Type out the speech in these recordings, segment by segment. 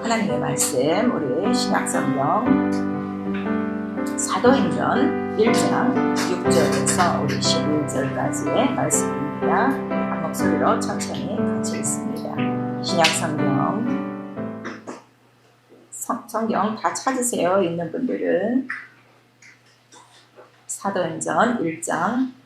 하나님의 말씀, 우리 신약성경 사도행전 1장 6절에서 우리 11절까지의 말씀입니다. 한 목소리로 천천히 같이 읽습니다. 신약성경 성경 다 찾으세요. 있는 분들은 사도행전 1장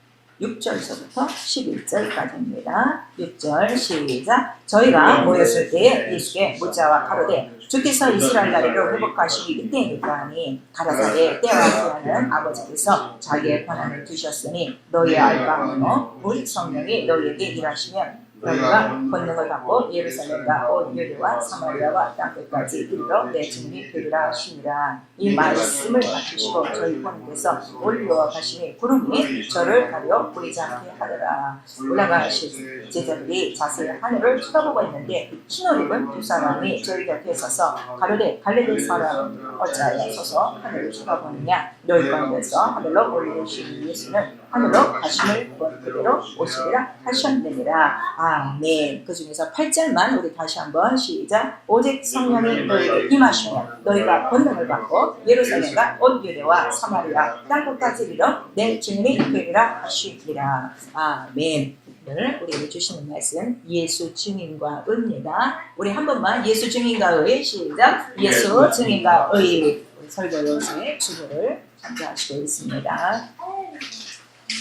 6절서부터 11절까지입니다. 6절 시작. 저희가 모였을 때에 예수께 묻자와 가로되 주께서 이스라엘 나라를 회복하시기 이때이니까 하니 가라사대 때와 기한은 아버지께서 자기의 권한을 두셨으니 너희의 알 바는 우리 성령이 너희에게 일하시면 너희가 권능을 받고 예루살렘과 온 유대와 사마리아와 땅 끝까지 이르러 내 증인이 되리라 하시니라. 이 말씀을 맡으시고 저희 하나님께서 올려가시니 구름이 저를 가려 보이지 않게 하더라. 올라가신 제자들이 자세히 하늘을 쳐다보고 있는데 흰옷 입은 두 사람이 저희 곁에 서서 가로되 갈릴리 사람 어찌하여 서서 하늘을 쳐다보느냐. 너희 가운데서 하늘로 올리신 예수는 하늘로 가심을 그대로 오시리라 하셨느니라. 아멘. 그 중에서 8절만 우리 다시 한번 시작. 오직 성령이 너희를 임하시면 너희가 권능을 받고 예루살렘과 온 유대와 사마리아 땅 끝까지 이르러 내 증인이 되리라 하시니라. 아멘. 오늘 우리에게 주시는 말씀 예수 증인과 의입니다. 우리 한 번만 예수 증인과 의 시작. 예수 증인과 의. 설교로서의 주보를 참조하시고 있습니다.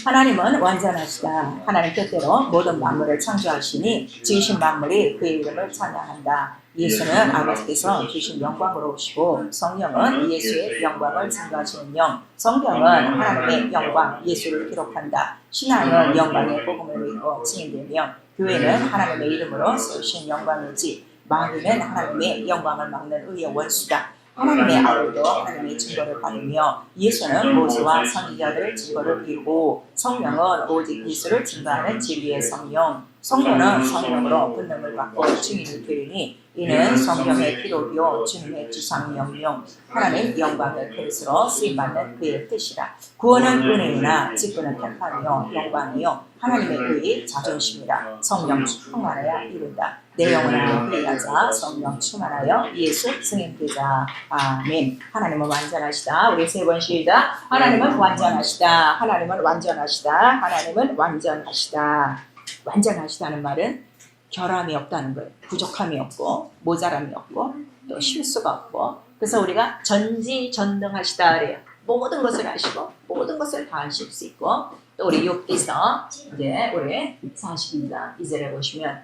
하나님은 완전하시다. 하나님 뜻대로 모든 만물을 창조하시니 지으신 만물이 그의 이름을 찬양한다. 예수는 아버지께서 주신 영광으로 오시고 성령은 예수의 영광을 증거하시는 영. 성경은 하나님의 영광 예수를 기록한다. 신앙은 영광의 복음을 믿고 증인되며 교회는 하나님의 이름으로 세우신 영광이지 마귀는 하나님의 영광을 막는 의의 원수다. 하나님의 아들도 하나님의 증거를 받으며 예수는 모세와 선지자들의 증거를 이루고 성령은 오직 예수를 증거하는 진리의 성령. 성령은 성령으로 권능을 받고 증인이 되리니 이는 성령의 기록이요 주님의 주상명령 하나님 영광의 그릇으로 쓰임받는 그의 뜻이라. 구원은 은혜이나 직분은 택함이요 영광이요 하나님의 의의 자존심이라. 성령 충만하여 이룬다. 내 영혼을 회개하자. 성령 충만하여 예수 승인되자. 아멘. 하나님은 완전하시다. 우리 세 번 시작. 하나님은 완전하시다. 하나님은 완전하시다. 하나님은 완전하시다. 완전하시다는 말은 결함이 없다는 거예요. 부족함이 없고 모자람이 없고 또 실수가 없고. 그래서 우리가 전지전능하시다 그래요. 모든 것을 아시고 모든 것을 다 아실 수 있고. 또 우리 욥기서 이제 우리 40입니다. 2절에 보시면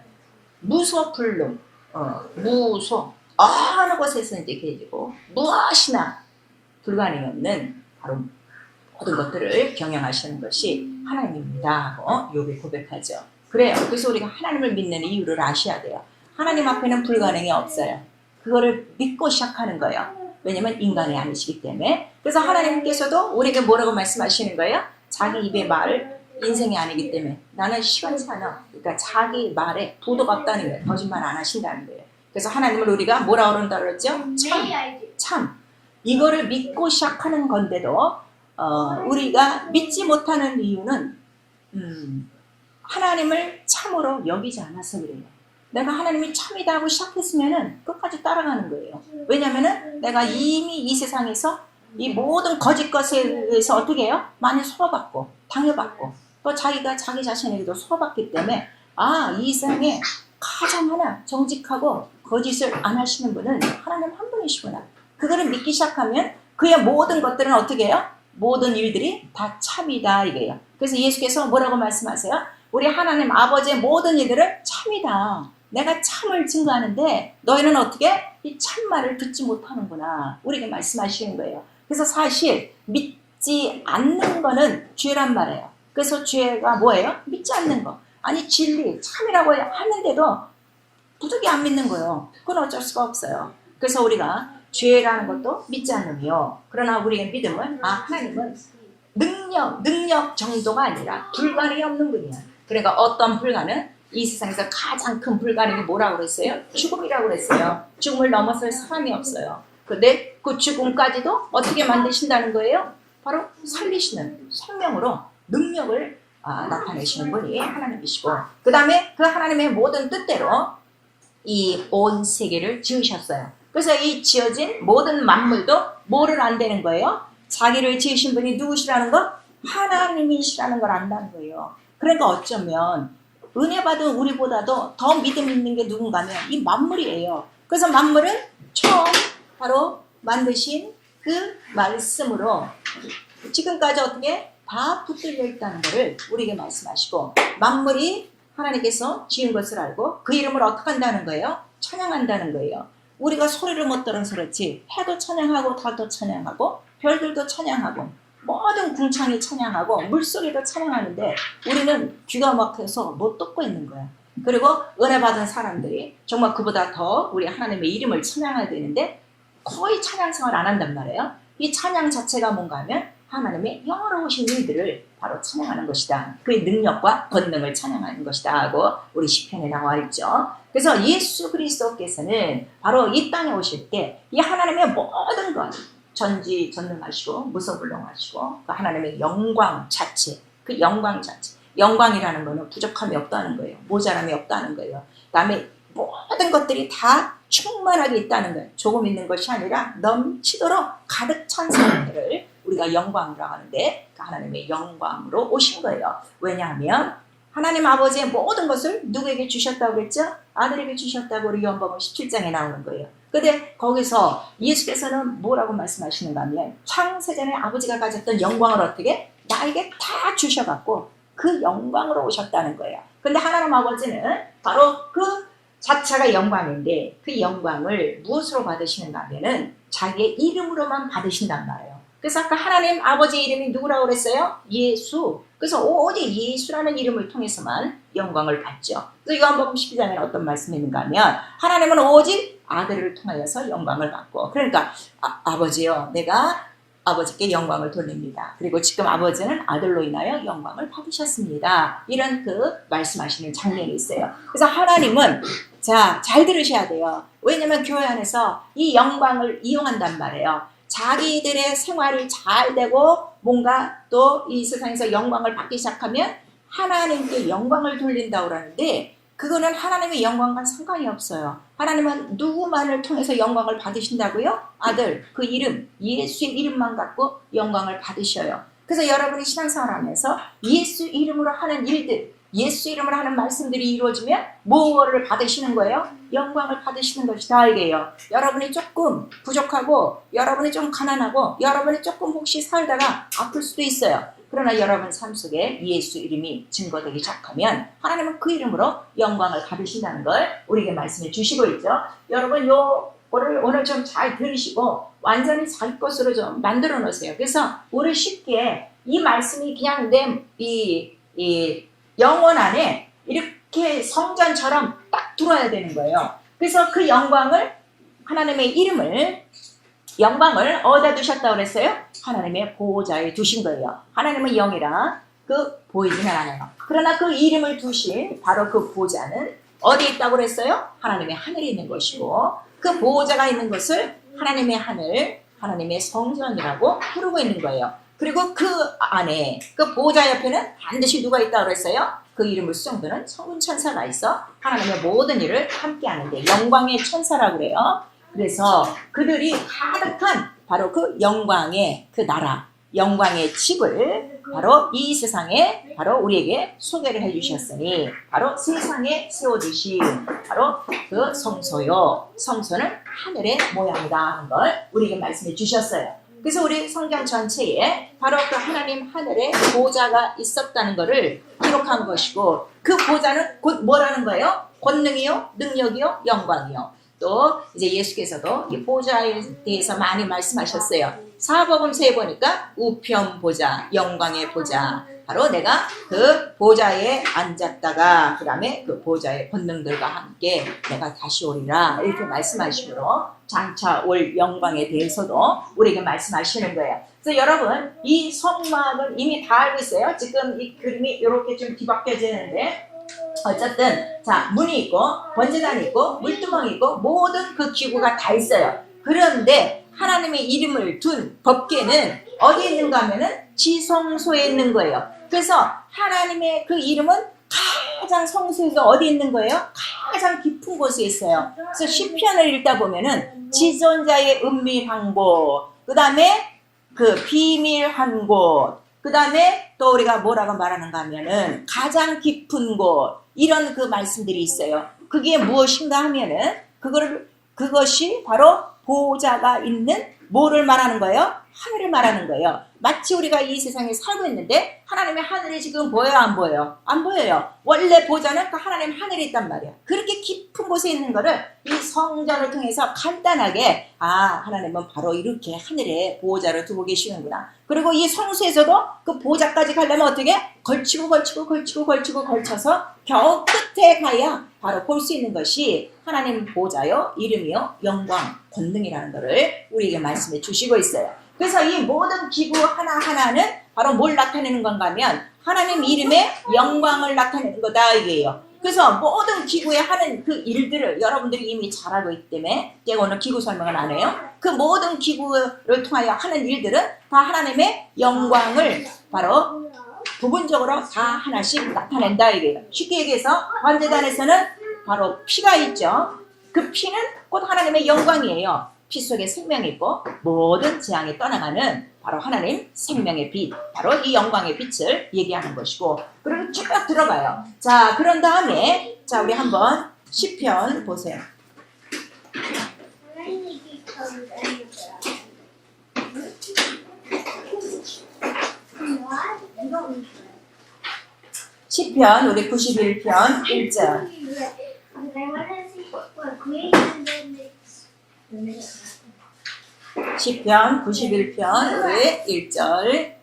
무소불능, 무소 어느 곳에서든지 계시고 무엇이나 불가능이 없는 바로 모든 것들을 경영하시는 것이 하나님입니다 하고 욥이 고백하죠. 그래요. 그래서 우리가 하나님을 믿는 이유를 아셔야 돼요. 하나님 앞에는 불가능이 없어요. 그거를 믿고 시작하는 거예요. 왜냐면 인간이 아니시기 때문에. 그래서 하나님께서도 우리에게 뭐라고 말씀하시는 거예요? 자기 입의 말을 인생이 아니기 때문에 나는 시원찮아. 그러니까 자기 말에 부도가 없다는 거예요. 거짓말 안 하신다는 거예요. 그래서 하나님을 우리가 뭐라 그런다 그랬죠? 참. 이거를 믿고 시작하는 건데도 우리가 믿지 못하는 이유는 하나님을 참으로 여기지 않아서 그래요. 내가 하나님이 참이다 하고 시작했으면 끝까지 따라가는 거예요. 왜냐하면 내가 이미 이 세상에서 이 모든 거짓 것에 의해서 어떻게 해요? 많이 소화받고 당해받고 또 자기가 자기 자신에게도 소화받기 때문에 이 세상에 가장 하나 정직하고 거짓을 안 하시는 분은 하나님 한 분이시구나. 그거를 믿기 시작하면 그의 모든 것들은 어떻게 해요? 모든 일들이 다 참이다 이거예요. 그래서 예수께서 뭐라고 말씀하세요? 우리 하나님 아버지의 모든 일들은 참이다. 내가 참을 증거하는데 너희는 어떻게? 이 참말을 듣지 못하는구나. 우리에게 말씀하시는 거예요. 그래서 사실 믿지 않는 거는 죄란 말이에요. 그래서 죄가 뭐예요? 믿지 않는 거. 아니 진리, 참이라고 하는데도 부득이 안 믿는 거예요. 그건 어쩔 수가 없어요. 그래서 우리가 죄라는 것도 믿지 않으며 그러나 우리의 믿음은 하나님은 능력 정도가 아니라 불가능이 없는 분이야. 그러니까 어떤 불가능? 이 세상에서 가장 큰 불가능이 뭐라고 그랬어요? 죽음이라고 그랬어요. 죽음을 넘어설 사람이 없어요. 근데 그 죽음까지도 어떻게 만드신다는 거예요? 바로 살리시는 생명으로 능력을 나타내시는 분이 하나님이시고, 그 다음에 그 하나님의 모든 뜻대로 이 온 세계를 지으셨어요. 그래서 이 지어진 모든 만물도 뭐를 안다는 거예요? 자기를 지으신 분이 누구시라는 거? 하나님이시라는 걸 안다는 거예요. 그러니까 어쩌면 은혜 받은 우리보다도 더 믿음 있는 게 누군가 하면 이 만물이에요. 그래서 만물은 처음 바로 만드신 그 말씀으로 지금까지 어떻게 다 붙들려 있다는 것을 우리에게 말씀하시고, 만물이 하나님께서 지은 것을 알고 그 이름을 어떻게 한다는 거예요? 찬양한다는 거예요. 우리가 소리를 못 들어서 그렇지 해도 찬양하고 달도 찬양하고 별들도 찬양하고 모든 궁창이 찬양하고 물소리도 찬양하는데 우리는 귀가 막혀서 못 듣고 있는 거야. 그리고 은혜 받은 사람들이 정말 그보다 더 우리 하나님의 이름을 찬양해야 되는데 거의 찬양성을 안 한단 말이에요. 이 찬양 자체가 뭔가 하면 하나님의 영원하신 일들을 바로 찬양하는 것이다. 그의 능력과 권능을 찬양하는 것이다 하고 우리 시편에 나와 있죠. 그래서 예수 그리스도께서는 바로 이 땅에 오실 때 이 하나님의 모든 것, 전지전능하시고 무소불능하시고 그 하나님의 영광 자체, 그 영광 자체, 영광이라는 것은 부족함이 없다는 거예요. 모자람이 없다는 거예요. 그다음에 모든 것들이 다 충만하게 있다는 거예요. 조금 있는 것이 아니라 넘치도록 가득 찬 상태를 우리가 영광이라고 하는데 그 하나님의 영광으로 오신 거예요. 왜냐하면 하나님 아버지의 모든 것을 누구에게 주셨다고 그랬죠? 아들에게 주셨다고 우리 요한복음 17장에 나오는 거예요. 근데 거기서 예수께서는 뭐라고 말씀하시는가 하면 창세전에 아버지가 가졌던 영광을 어떻게? 나에게 다 주셔갖고 그 영광으로 오셨다는 거예요. 근데 하나님 아버지는 바로 그 자체가 영광인데 그 영광을 무엇으로 받으시는가 하면은 자기의 이름으로만 받으신단 말이에요. 그래서 아까 하나님 아버지의 이름이 누구라고 그랬어요? 예수. 그래서 오직 예수라는 이름을 통해서만 영광을 받죠. 그래서 요한복음 12장에는 어떤 말씀이 있는가 하면 하나님은 오직 아들을 통하여서 영광을 받고, 그러니까 아버지요, 내가 아버지께 영광을 돌립니다. 그리고 지금 아버지는 아들로 인하여 영광을 받으셨습니다. 이런 그 말씀하시는 장면이 있어요. 그래서 하나님은 잘 들으셔야 돼요. 왜냐하면 교회 안에서 이 영광을 이용한단 말이에요. 자기들의 생활이 잘 되고 뭔가 또 이 세상에서 영광을 받기 시작하면 하나님께 영광을 돌린다고 하는데 그거는 하나님의 영광과 상관이 없어요. 하나님은 누구만을 통해서 영광을 받으신다고요? 아들, 그 이름, 예수의 이름만 갖고 영광을 받으셔요. 그래서 여러분이 신앙생활하면서 예수 이름으로 하는 일들, 예수 이름으로 하는 말씀들이 이루어지면 뭐를 받으시는 거예요? 영광을 받으시는 것이다 이게요. 여러분이 조금 부족하고 여러분이 좀 가난하고 여러분이 조금 혹시 살다가 아플 수도 있어요. 그러나 여러분 삶 속에 예수 이름이 증거되기 시작하면 하나님은 그 이름으로 영광을 받으신다는 걸 우리에게 말씀해 주시고 있죠. 여러분 요거를 오늘 좀 잘 들으시고 완전히 자기 것으로 좀 만들어 놓으세요. 그래서 우리 쉽게 이 말씀이 그냥 내 이 영혼 안에 이렇게 성전처럼 딱 들어야 되는 거예요. 그래서 그 영광을 하나님의 이름을 영광을 어디다 두셨다고 그랬어요? 하나님의 보호자에 두신 거예요. 하나님은 영이라 그 보이지는 않아요. 그러나 그 이름을 두신 바로 그 보호자는 어디에 있다고 그랬어요? 하나님의 하늘에 있는 것이고 그 보호자가 있는 것을 하나님의 하늘, 하나님의 성전이라고 부르고 있는 거예요. 그리고 그 안에 그 보호자 옆에는 반드시 누가 있다고 그랬어요? 그 이름을 수정되는 성군 천사가 있어 하나님의 모든 일을 함께 하는데 영광의 천사라고 그래요. 그래서 그들이 가득한 바로 그 영광의 그 나라, 영광의 집을 바로 이 세상에 바로 우리에게 소개를 해주셨으니 바로 세상에 세워주신 바로 그 성소요. 성소는 하늘의 모양이다 하는 걸 우리에게 말씀해 주셨어요. 그래서 우리 성경 전체에 바로 그 하나님 하늘에 보좌가 있었다는 것을 기록한 것이고 그 보좌는 곧 뭐라는 거예요? 권능이요, 능력이요, 영광이요. 또 이제 예수께서도 이 보좌에 대해서 많이 말씀하셨어요. 사복음서에 보니까 우편 보좌, 영광의 보좌. 바로 내가 그 보좌에 앉았다가 그 다음에 그 보좌의 권능들과 함께 내가 다시 오리라 이렇게 말씀하시므로 장차 올 영광에 대해서도 우리에게 말씀하시는 거예요. 그래서 여러분 이 성막은 이미 다 알고 있어요. 지금 이 그림이 이렇게 좀 뒤바뀌어지는데 어쨌든 자 문이 있고 번제단이 있고 물두멍이 있고 모든 그 기구가 다 있어요. 그런데 하나님의 이름을 둔 법궤는 어디에 있는가 하면은 지성소에 있는 거예요. 그래서 하나님의 그 이름은 가장 성소에서 어디 있는 거예요? 가장 깊은 곳에 있어요. 그래서 시편을 읽다 보면은 지존자의 은밀한 곳, 그 다음에 그 비밀한 곳, 그 다음에 또 우리가 뭐라고 말하는가 하면은 가장 깊은 곳, 이런 그 말씀들이 있어요. 그게 무엇인가 하면은 그것이 바로 보호자가 있는 뭐를 말하는 거예요? 하늘을 말하는 거예요. 마치 우리가 이 세상에 살고 있는데 하나님의 하늘이 지금 보여요, 안 보여요? 안 보여요. 원래 보호자는 그 하나님 하늘에 있단 말이야. 그렇게 깊은 곳에 있는 거를 이 성전을 통해서 간단하게 하나님은 바로 이렇게 하늘에 보호자를 두고 계시는구나. 그리고 이 성소에서도 그 보호자까지 가려면 어떻게? 걸쳐서 겨우 끝에 가야 바로 볼 수 있는 것이 하나님 보호자요, 이름이요, 영광, 권능이라는 것을 우리에게 말씀해 주시고 있어요. 그래서 이 모든 기구 하나하나는 바로 뭘 나타내는 건가 하면 하나님 이름의 영광을 나타내는 거다 이게요. 그래서 모든 기구에 하는 그 일들을 여러분들이 이미 잘 알고 있기 때문에 제가 오늘 기구 설명을 안 해요. 그 모든 기구를 통하여 하는 일들은 다 하나님의 영광을 바로 부분적으로 다 하나씩 나타낸다 이게요. 쉽게 얘기해서 번제단에서는 바로 피가 있죠. 그 피는 곧 하나님의 영광이에요. 피 속에 생명이 있고 모든 재앙이 떠나가는 바로 하나님 생명의 빛, 바로 이 영광의 빛을 얘기하는 것이고, 그리고 쭉 들어가요. 자, 그런 다음에 자 우리 한번 시편 보세요. 시편 우리 91편 1절. 시편 91편 우리 1절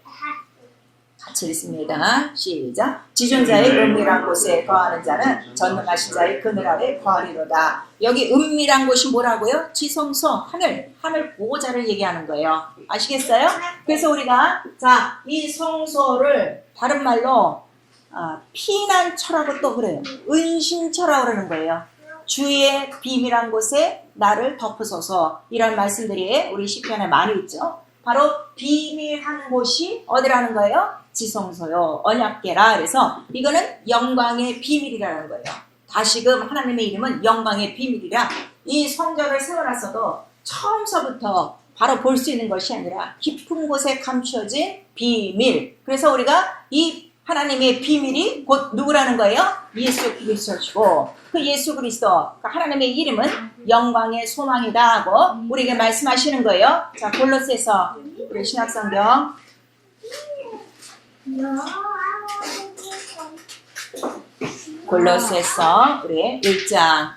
같이 읽습니다. 시작. 지존자의 은밀한 곳에 거하는 자는 전능하신 자의 그늘 아래 거하리로다. 여기 은밀한 곳이 뭐라고요? 지성소, 하늘 보호자를 얘기하는 거예요. 아시겠어요? 그래서 우리가 자, 이 성소를 다른 말로 피난처라고 또 그래요. 은신처라고 그러는 거예요. 주의 비밀한 곳에 나를 덮으소서, 이런 말씀들이 우리 시편에 많이 있죠. 바로 비밀한 곳이 어디라는 거예요? 지성소요, 언약궤라. 그래서 이거는 영광의 비밀이라는 거예요. 다시금 하나님의 이름은 영광의 비밀이라, 이 성전을 세워놨어도 처음서부터 바로 볼 수 있는 것이 아니라 깊은 곳에 감추어진 비밀. 그래서 우리가 이 하나님의 비밀이 곧 누구라는 거예요? 예수 그리스도시고, 그 예수 그리스도, 하나님의 이름은 영광의 소망이다 하고 우리에게 말씀하시는 거예요. 자, 골로새서 우리 신약성경 골로새서 우리 1장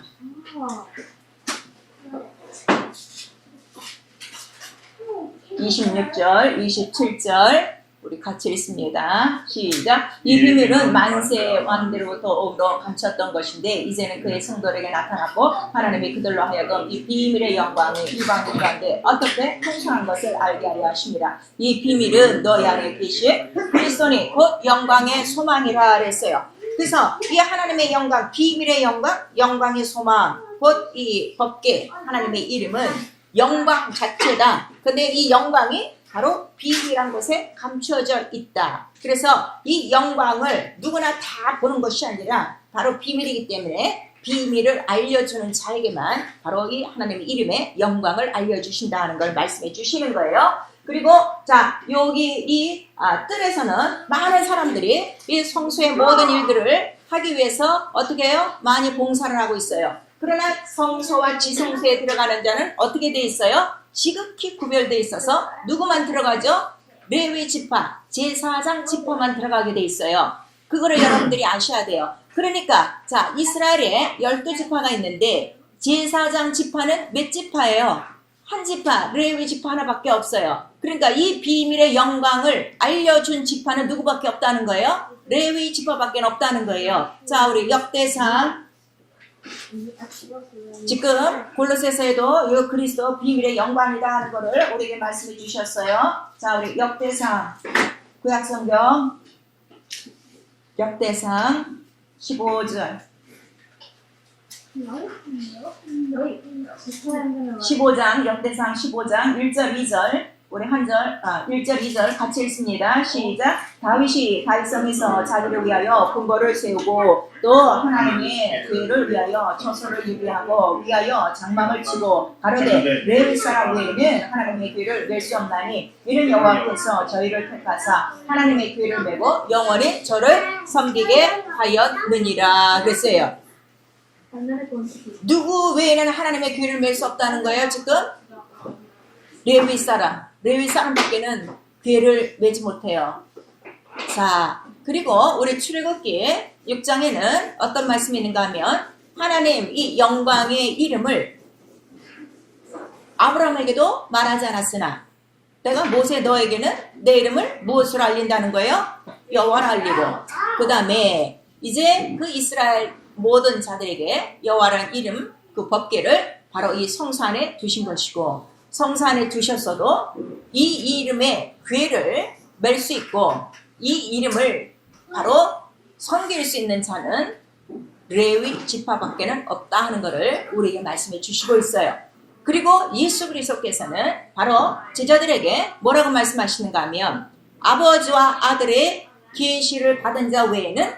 26절 27절 우리 같이 읽습니다. 시작. 이 비밀은 만세 왕대로부터 오므로 감췄던 것인데 이제는 그의 성도에게 나타났고 하나님이 그들로 하여금 이 비밀의 영광이 이방인 가운데 어떻게 풍성한 것을 알게 하려 하십니다. 이 비밀은 너희 안에 계신 그리스도니 곧 영광의 소망이라 그랬어요. 그래서 이 하나님의 영광, 비밀의 영광, 영광의 소망, 곧 이 법궤, 하나님의 이름은 영광 자체다. 근데 이 영광이 바로 비밀한 곳에 감추어져 있다. 그래서 이 영광을 누구나 다 보는 것이 아니라 바로 비밀이기 때문에 비밀을 알려주는 자에게만 바로 이 하나님의 이름의 영광을 알려주신다는 걸 말씀해 주시는 거예요. 그리고 자, 여기 이 뜰에서는 많은 사람들이 이 성소의 모든 일들을 하기 위해서 어떻게 해요? 많이 봉사를 하고 있어요. 그러나 성소와 지성소에 들어가는 자는 어떻게 돼 있어요? 지극히 구별되어 있어서 누구만 들어가죠? 레위 지파, 제사장 지파만 들어가게 돼 있어요. 그거를 여러분들이 아셔야 돼요. 그러니까 자, 이스라엘에 12지파가 있는데 제사장 지파는 몇 지파예요? 한 지파, 레위 지파 하나밖에 없어요. 그러니까 이 비밀의 영광을 알려준 지파는 누구밖에 없다는 거예요? 레위 지파밖에 없다는 거예요. 자, 우리 역대상 지금 골로새서에도 이 그리스도 비밀의 영광이다 하는 거를 우리에게 말씀해 주셨어요. 자, 우리 역대상 구약성경 역대상 15장 15장 역대상 15장 1절 2절 우리 1절, 2절 같이 읽습니다. 시작. 다윗이 다윗성에서 자기를 위하여 궁궐을 세우고 또 하나님의 교회를 위하여 처소를 유비하고 위하여 장막을 치고 가로되 레위 사람 외에는 하나님의 교회를 낼 수 없나니 이는 여호와께서 저희를 택하사 하나님의 교회를 메고 영원히 저를 섬기게 하였느니라 그랬어요. 누구 외에는 하나님의 교회를 맬 수 없다는 거예요 지금? 레위 사람밖에는 교회를 매지 못해요. 자, 그리고 우리 출애굽기 6장에는 어떤 말씀이 있는가 하면 하나님 이 영광의 이름을 아브라함에게도 말하지 않았으나 내가 모세 너에게는 내 이름을 무엇으로 알린다는 거예요? 여호와를 알리고 그 다음에 이제 그 이스라엘 모든 자들에게 여호와라는 이름 그 법궤를 바로 이 성소 안에 두신 것이고 성소 안에 두셨어도 이 이름의 궤를 맬 수 있고 이 이름을 바로 섬길 수 있는 자는 레위 지파밖에는 없다 하는 것을 우리에게 말씀해 주시고 있어요. 그리고 예수 그리스도께서는 바로 제자들에게 뭐라고 말씀하시는가 하면 아버지와 아들의 계시를 받은 자 외에는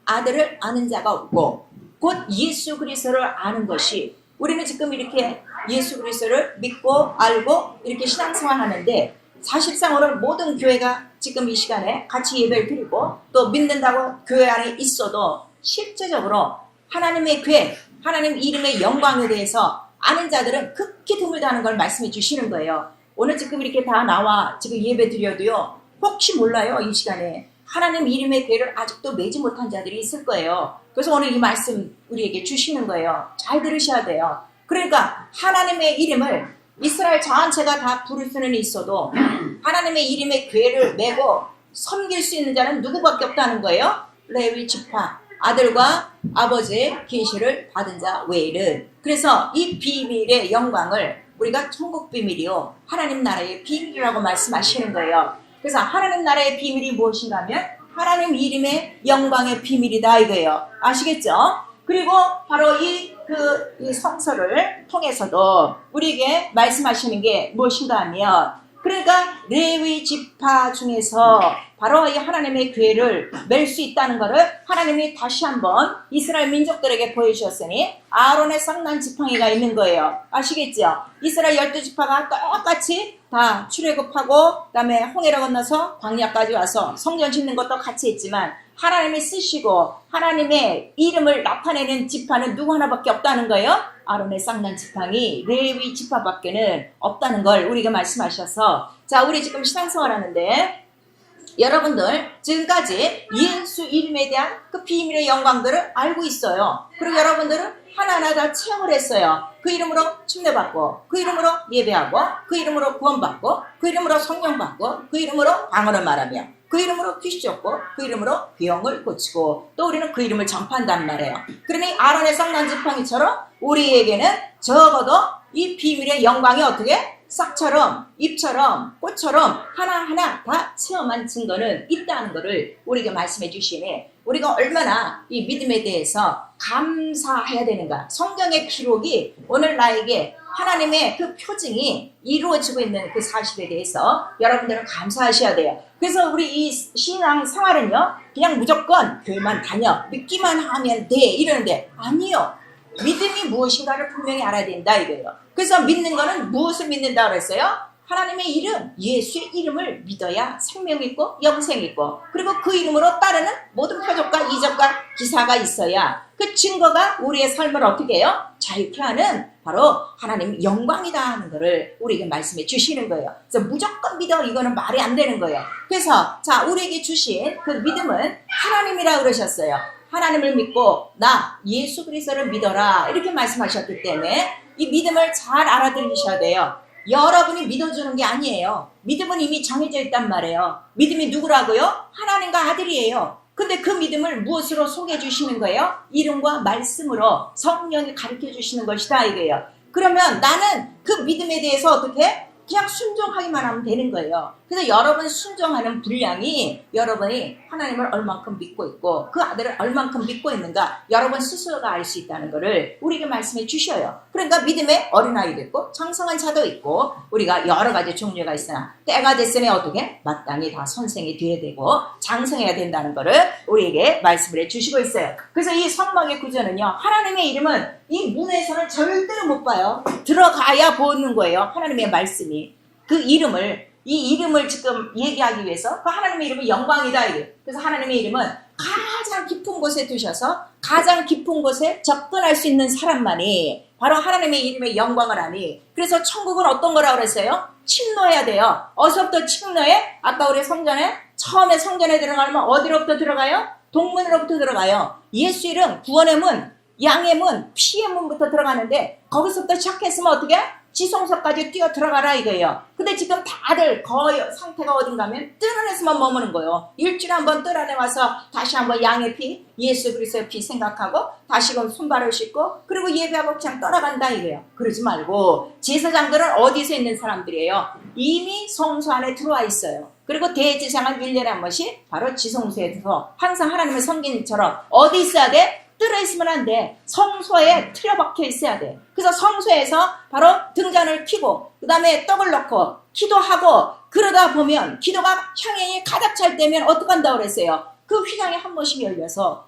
아들을 아는 자가 없고 곧 예수 그리스도를 아는 것이 우리는 지금 이렇게 예수 그리스도를 믿고 알고 이렇게 신앙생활 하는데 사실상 오늘 모든 교회가 지금 이 시간에 같이 예배를 드리고 또 믿는다고 교회 안에 있어도 실제적으로 하나님의 교회, 하나님 이름의 영광에 대해서 아는 자들은 극히 드물다는 걸 말씀해 주시는 거예요. 오늘 지금 이렇게 다 나와 지금 예배 드려도요. 혹시 몰라요. 이 시간에 하나님 이름의 교회를 아직도 매지 못한 자들이 있을 거예요. 그래서 오늘 이 말씀 우리에게 주시는 거예요. 잘 들으셔야 돼요. 그러니까 하나님의 이름을 이스라엘 전체가 다 부를 수는 있어도 하나님의 이름의 교회를 메고 섬길 수 있는 자는 누구밖에 없다는 거예요. 레위 지파 아들과 아버지의 계시를 받은 자 외에는. 그래서 이 비밀의 영광을 우리가 천국 비밀이요 하나님 나라의 비밀이라고 말씀하시는 거예요. 그래서 하나님 나라의 비밀이 무엇인가 하면 하나님 이름의 영광의 비밀이다 이거예요. 아시겠죠? 그리고 바로 이 성서를 통해서도 우리에게 말씀하시는 게 무엇인가 하면 그러니까 레위 지파 중에서 바로 이 하나님의 교회를 맬 수 있다는 것을 하나님이 다시 한번 이스라엘 민족들에게 보여주셨으니 아론의 쌍난 지팡이가 있는 거예요. 아시겠죠? 이스라엘 12지파가 똑같이 다 출애굽하고 그다음에 홍해를 건너서 광야까지 와서 성전 짓는 것도 같이 했지만 하나님이 쓰시고 하나님의 이름을 나타내는 지파는 누구 하나밖에 없다는 거예요. 아론의 쌍난 지팡이 레위 지파밖에는 없다는 걸 우리가 말씀하셔서 자 우리 지금 신앙생활 하는데 여러분들 지금까지 예수 이름에 대한 그 비밀의 영광들을 알고 있어요. 그리고 여러분들은 하나하나 다 체험을 했어요. 그 이름으로 침례받고 그 이름으로 예배하고 그 이름으로 구원받고 그 이름으로 성령받고 그 이름으로 방언을 말하며 그 이름으로 귀신 쫓고 그 이름으로 병을 고치고 또 우리는 그 이름을 전파한단 말이에요. 그러니 아론의 쌍난 지팡이처럼 우리에게는 적어도 이 비밀의 영광이 어떻게 싹처럼 잎처럼 꽃처럼 하나하나 다 체험한 증거는 있다는 것을 우리에게 말씀해 주시네. 우리가 얼마나 이 믿음에 대해서 감사해야 되는가. 성경의 기록이 오늘 나에게 하나님의 그 표징이 이루어지고 있는 그 사실에 대해서 여러분들은 감사하셔야 돼요. 그래서 우리 이 신앙 생활은요 그냥 무조건 교회만 다녀 믿기만 하면 돼 이러는데 아니요. 믿음이 무엇인가를 분명히 알아야 된다 이거예요. 그래서 믿는 거는 무엇을 믿는다 그랬어요? 하나님의 이름, 예수의 이름을 믿어야 생명 있고 영생 있고 그리고 그 이름으로 따르는 모든 표적과 이적과 기사가 있어야 그 증거가 우리의 삶을 어떻게 해요? 자유케 하는 바로 하나님 영광이다 하는 것을 우리에게 말씀해 주시는 거예요. 그래서 무조건 믿어 이거는 말이 안 되는 거예요. 그래서 자 우리에게 주신 그 믿음은 하나님이라 그러셨어요. 하나님을 믿고 나 예수 그리스도를 믿어라 이렇게 말씀하셨기 때문에 이 믿음을 잘 알아들으셔야 돼요. 여러분이 믿어주는 게 아니에요. 믿음은 이미 정해져 있단 말이에요. 믿음이 누구라고요? 하나님과 아들이에요. 근데 그 믿음을 무엇으로 소개해 주시는 거예요? 이름과 말씀으로 성령이 가르쳐 주시는 것이다 이거예요. 그러면 나는 그 믿음에 대해서 어떻게 그냥 순종하기만 하면 되는 거예요. 그래서 여러분 순종하는 분량이 여러분이 하나님을 얼만큼 믿고 있고 그 아들을 얼만큼 믿고 있는가 여러분 스스로가 알 수 있다는 것을 우리에게 말씀해 주셔요. 그러니까 믿음의 어린아이도 있고 장성한 자도 있고 우리가 여러 가지 종류가 있으나 때가 됐으니 어떻게? 마땅히 다 선생이 되어야 되고 장성해야 된다는 것을 우리에게 말씀을 해 주시고 있어요. 그래서 이 성막의 구조는요. 하나님의 이름은 이 문에서는 절대로 못 봐요. 들어가야 보는 거예요. 하나님의 말씀이. 이 이름을 지금 얘기하기 위해서 그 하나님의 이름은 영광이다. 그래서 하나님의 이름은 가장 깊은 곳에 두셔서 가장 깊은 곳에 접근할 수 있는 사람만이 바로 하나님의 이름의 영광을 하니 그래서 천국은 어떤 거라고 그랬어요? 침노해야 돼요. 어디서부터 침노해? 아까 우리 성전에 처음에 성전에 들어가면 어디로부터 들어가요? 동문으로부터 들어가요. 예수 이름 구원의 문 양의 문, 피의 문부터 들어가는데 거기서부터 시작했으면 어떻게? 지성소까지 뛰어 들어가라 이거예요. 근데 지금 다들 거의 상태가 어딘가 하면 뜰 안에서만 머무는 거예요. 일주일에 한번 뜰 안에 와서 다시 한번 양의 피, 예수 그리스도의 피 생각하고 다시금 손발을 씻고 그리고 예배하고 그냥 떠나간다 이거예요. 그러지 말고 제사장들은 어디서 있는 사람들이에요? 이미 성소 안에 들어와 있어요. 그리고 대제사장은 1년에 한 번씩 바로 지성소에서 항상 하나님을 섬기는 처럼 어디 있어야 돼? 뜰에 있으면 안 돼. 성소에 틀어박혀 있어야 돼. 그래서 성소에서 바로 등잔을 켜고 그 다음에 떡을 넣고 기도하고 그러다 보면 기도가 향연이 가득 찰 때면 어떻게 한다고 그랬어요? 그 휘장이 한 번씩 열려서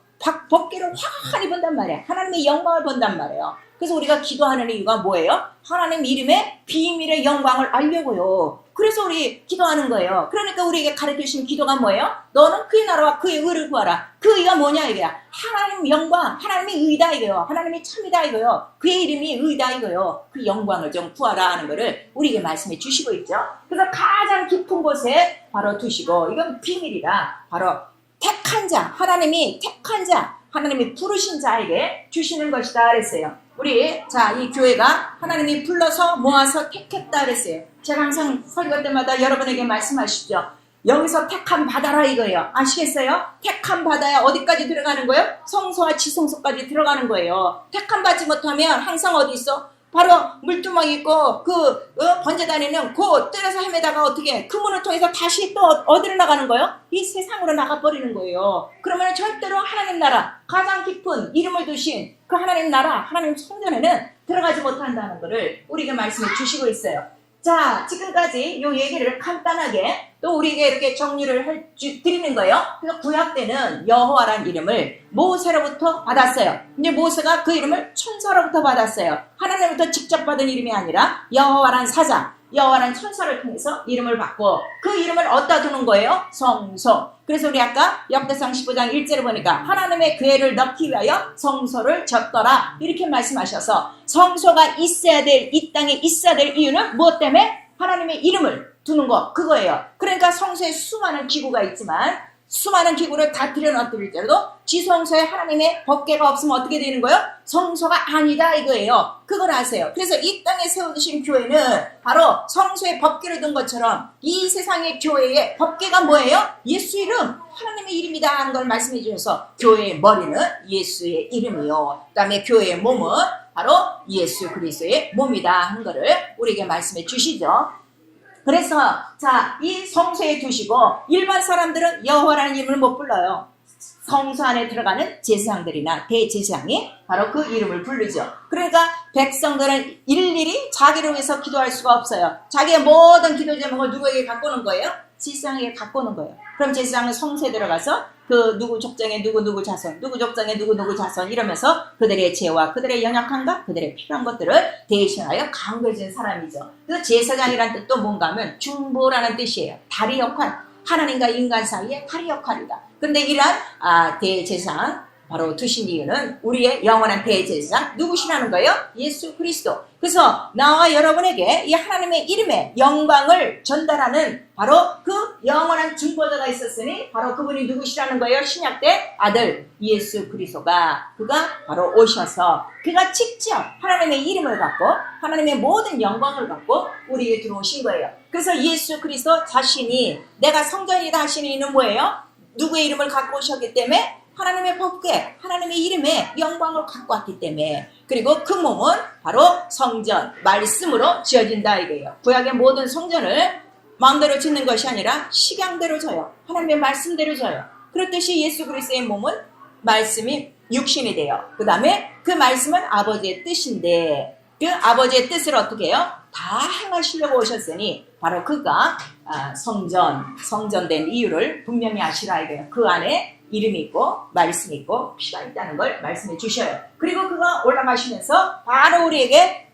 법궤를 환히 본단 말이에요. 하나님의 영광을 본단 말이에요. 그래서 우리가 기도하는 이유가 뭐예요? 하나님 이름의 비밀의 영광을 알려고요. 그래서 우리 기도하는 거예요. 그러니까 우리에게 가르쳐주신 기도가 뭐예요? 너는 그의 나라와 그의 의를 구하라. 그 의가 뭐냐 이거야. 하나님 영광, 하나님의 의다 이거요. 하나님이 참이다 이거요. 그의 이름이 의다 이거요. 그 영광을 좀 구하라 하는 거를 우리에게 말씀해 주시고 있죠. 그래서 가장 깊은 곳에 바로 두시고 이건 비밀이다. 바로 택한 자, 하나님이 택한 자, 하나님이 부르신 자에게 주시는 것이다 그랬어요. 우리 이 교회가 하나님이 불러서 모아서 택했다 그랬어요. 제가 항상 설교 때마다 여러분에게 말씀하시죠. 여기서 택함 받아라 이거예요. 아시겠어요? 택함 받아야 어디까지 들어가는 거예요? 성소와 지성소까지 들어가는 거예요. 택함 받지 못하면 항상 어디 있어? 바로 물두멍이 있고 번제단에는 그 뜰에서 헤매다가 어떻게 그 문을 통해서 다시 또 어디로 나가는 거예요? 이 세상으로 나가버리는 거예요. 그러면 절대로 하나님 나라 가장 깊은 이름을 두신 그 하나님 나라 하나님 성전에는 들어가지 못한다는 것을 우리에게 말씀해 주시고 있어요. 자, 지금까지 이 얘기를 간단하게 또 우리에게 이렇게 정리를 드리는 거예요. 그래서 구약 때는 여호와란 이름을 모세로부터 받았어요. 근데 모세가 그 이름을 천사로부터 받았어요. 하나님부터 직접 받은 이름이 아니라 여호와란 사자, 여호와란 천사를 통해서 이름을 받고 그 이름을 어디다 두는 거예요? 성소. 그래서 우리 아까 역대상 15장 1절을 보니까 하나님의 궤를 넣기 위하여 성소를 졌더라 이렇게 말씀하셔서 성소가 있어야 될, 이 땅에 있어야 될 이유는 무엇 때문에? 하나님의 이름을 두는 거 그거예요. 그러니까 성소에 수많은 기구가 있지만 수많은 기구를 다 들여놓더라도 지성소에 하나님의 법궤가 없으면 어떻게 되는 거예요? 성소가 아니다 이거예요. 그걸 아세요. 그래서 이 땅에 세워두신 교회는 바로 성소에 법궤를 둔 것처럼 이 세상의 교회의 법궤가 뭐예요? 예수 이름, 하나님의 이름이다 하는 걸 말씀해 주셔서 교회의 머리는 예수의 이름이요. 그 다음에 교회의 몸은 바로 예수 그리스도의 몸이다 하는 거를 우리에게 말씀해 주시죠. 그래서 이 성소에 두시고 일반 사람들은 여호와라는 이름을 못 불러요. 성소 안에 들어가는 제사장들이나 대제사장이 바로 그 이름을 부르죠. 그러니까 백성들은 일일이 자기를 위해서 기도할 수가 없어요. 자기의 모든 기도 제목을 누구에게 갖고 오는 거예요? 제사장에게 갖고 오는 거예요. 그럼 제사장은 성소에 들어가서 그 누구 족장에 누구 자손, 누구 족장에 누구 자손 이러면서 그들의 죄와 그들의 연약함과 그들의 필요한 것들을 대신하여 강구해주는 사람이죠. 그래서 제사장이라는 뜻도 뭔가 하면 중보라는 뜻이에요. 다리 역할, 하나님과 인간 사이의 다리 역할이다. 근데 이러한 대제사장 바로 두신 이유는 우리의 영원한 대제사장 누구시라는 거예요? 예수 그리스도. 그래서 나와 여러분에게 이 하나님의 이름의 영광을 전달하는 바로 그 영원한 중보자가 있었으니 바로 그분이 누구시라는 거예요? 신약 때 아들 예수 그리스도가 그가 바로 오셔서 그가 직접 하나님의 이름을 갖고 하나님의 모든 영광을 갖고 우리에게 들어오신 거예요. 그래서 예수 그리스도 자신이 내가 성전이다 하시는 이유는 뭐예요? 누구의 이름을 갖고 오셨기 때문에 하나님의 법궤, 하나님의 이름의 영광을 갖고 왔기 때문에 그리고 그 몸은 바로 성전, 말씀으로 지어진다 이거예요. 구약의 모든 성전을 마음대로 짓는 것이 아니라 식양대로 져요. 하나님의 말씀대로 져요. 그렇듯이 예수 그리스도의 몸은 말씀이 육신이 돼요. 그 다음에 그 말씀은 아버지의 뜻인데 그 아버지의 뜻을 어떻게 해요? 다 행하시려고 오셨으니 바로 그가 성전된 이유를 분명히 아시라 이거예요. 그 안에 이름이 있고 말씀이 있고 피가 있다는 걸 말씀해 주셔요. 그리고 그가 올라가시면서 바로 우리에게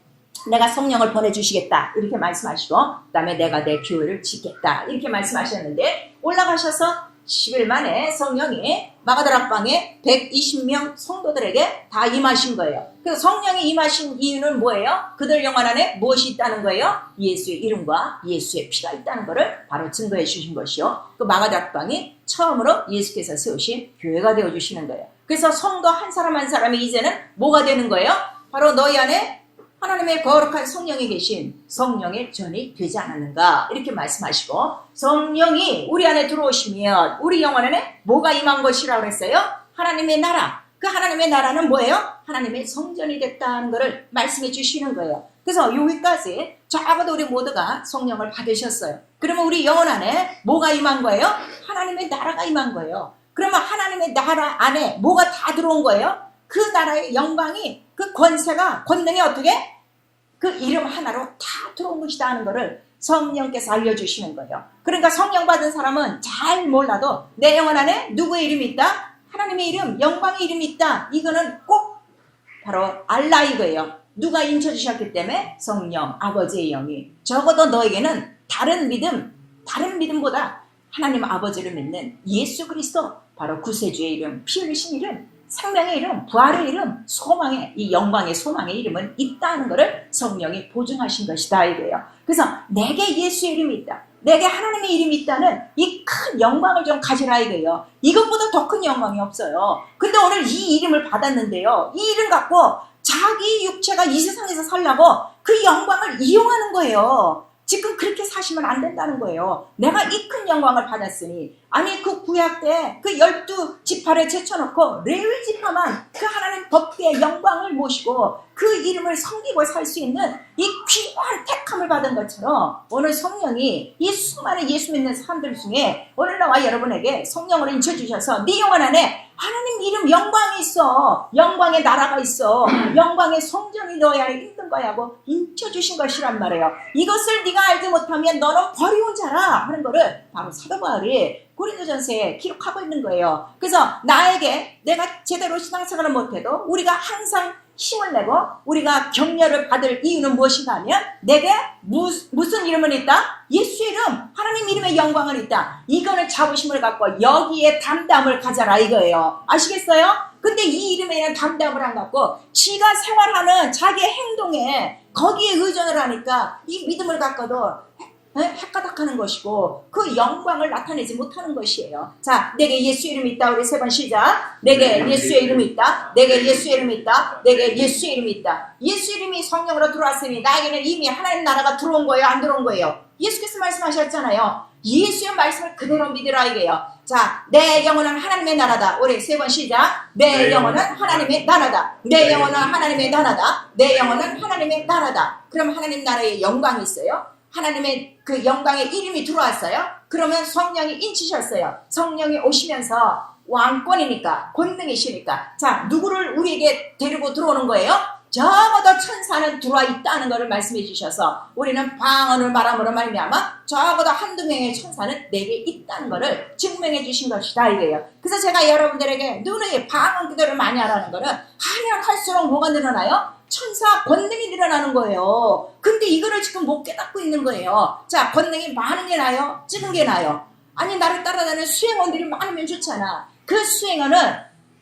내가 성령을 보내주시겠다 이렇게 말씀하시고 그 다음에 내가 내 교회를 짓겠다 이렇게 말씀하셨는데 올라가셔서 10일 만에 성령이 마가다락방에 120명 성도들에게 다 임하신 거예요. 그래서 성령이 임하신 이유는 뭐예요? 그들 영혼 안에 무엇이 있다는 거예요? 예수의 이름과 예수의 피가 있다는 것을 바로 증거해 주신 것이요. 그 마가다락방이 처음으로 예수께서 세우신 교회가 되어주시는 거예요. 그래서 성도 한 사람 한 사람이 이제는 뭐가 되는 거예요? 바로 너희 안에 하나님의 거룩한 성령이 계신 성령의 전이 되지 않았는가 이렇게 말씀하시고 성령이 우리 안에 들어오시면 우리 영혼 안에 뭐가 임한 것이라고 그랬어요? 하나님의 나라. 그 하나님의 나라는 뭐예요? 하나님의 성전이 됐다는 것을 말씀해 주시는 거예요. 그래서 여기까지 적어도 우리 모두가 성령을 받으셨어요. 그러면 우리 영혼 안에 뭐가 임한 거예요? 하나님의 나라가 임한 거예요. 그러면 하나님의 나라 안에 뭐가 다 들어온 거예요? 그 나라의 영광이 그 권능이 어떻게? 그 이름 하나로 다 들어온 것이다 하는 것을 성령께서 알려주시는 거예요. 그러니까 성령 받은 사람은 잘 몰라도 내 영혼 안에 누구의 이름이 있다? 하나님의 이름, 영광의 이름이 있다. 이거는 꼭 바로 알라 이거예요. 누가 인쳐주셨기 때문에 성령, 아버지의 영이 적어도 너에게는 다른 믿음보다 하나님 아버지를 믿는 예수 그리스도 바로 구세주의 이름, 피 흘리신 이름, 생명의 이름, 부활의 이름, 소망의 이 영광의 소망의 이름은 있다는 것을 성령이 보증하신 것이다 이거예요. 그래서 내게 예수의 이름이 있다. 내게 하나님의 이름이 있다는 이 큰 영광을 좀 가지라 이거예요. 이것보다 더 큰 영광이 없어요. 근데 오늘 이 이름을 받았는데요. 이 이름 갖고 자기 육체가 이 세상에서 살라고 그 영광을 이용하는 거예요. 지금 그렇게 사시면 안 된다는 거예요. 내가 이 큰 영광을 받았으니 아니 그 구약 때 그 12지파를 제쳐놓고 레위 지파만 그 하나님 법대의 영광을 모시고 그 이름을 섬기고 살 수 있는 이 귀한 택함을 받은 것처럼 오늘 성령이 이 수많은 예수 믿는 사람들 중에 오늘 나와 여러분에게 성령을 인쳐주셔서 네 영혼 안에 하나님 이름 영광이 있어. 영광의 나라가 있어. 영광의 성전이 너희 안에 있는 거야 하고 인쳐주신 것이란 말이에요. 이것을 네가 알지 못하면 너는 버리운 자라 하는 거를 바로 사도 바울이 고린도전서에 기록하고 있는 거예요. 그래서 나에게 내가 제대로 신앙생활을 못해도 우리가 항상 힘을 내고 우리가 격려를 받을 이유는 무엇인가 하면 내게 무슨 이름은 있다? 예수의 이름, 하나님 이름의 영광은 있다. 이거는 자부심을 갖고 여기에 담담을 가져라 이거예요. 아시겠어요? 근데 이 이름에 대한 담담을 안 갖고 지가 생활하는 자기의 행동에 거기에 의존을 하니까 이 믿음을 갖고도 헷가닥하는 것이고 그 영광을 나타내지 못하는 것이에요. 자, 내게 예수 이름이 있다. 우리 세 번 시작. 내게 예수의 이름이 있다. 내게 예수의 이름이 있다. 내게 예수의 이름이 있다. 예수 이름이 성령으로 들어왔으니 나에게는 이미 하나님 나라가 들어온 거예요? 안 들어온 거예요? 예수께서 말씀하셨잖아요. 예수의 말씀을 그대로 믿으라 이게요. 자, 내 영혼은 하나님의 나라다. 우리 세 번 시작. 내 영혼은 하나님의 나라다. 내 영혼은 하나님의 나라다. 내 영혼은 하나님의 나라다. 그럼 하나님 나라의 영광이 있어요? 하나님의 그 영광의 이름이 들어왔어요. 그러면 성령이 인치셨어요. 성령이 오시면서 왕권이니까 권능이시니까 자 누구를 우리에게 데리고 들어오는 거예요? 적어도 천사는 들어와 있다는 것을 말씀해 주셔서 우리는 방언을 말함으로 말미암아 적어도 한두 명의 천사는 내게 있다는 것을 증명해 주신 것이다 이거예요. 그래서 제가 여러분들에게 누누이 방언 기도를 많이 하라는 것은 하면 할수록 뭐가 늘어나요? 천사 권능이 늘어나는 거예요. 근데 이거를 지금 못 깨닫고 있는 거예요. 자, 권능이 많은 게 나아요? 적은 게 나아요? 아니 나를 따라다니는 수행원들이 많으면 좋잖아. 그 수행원은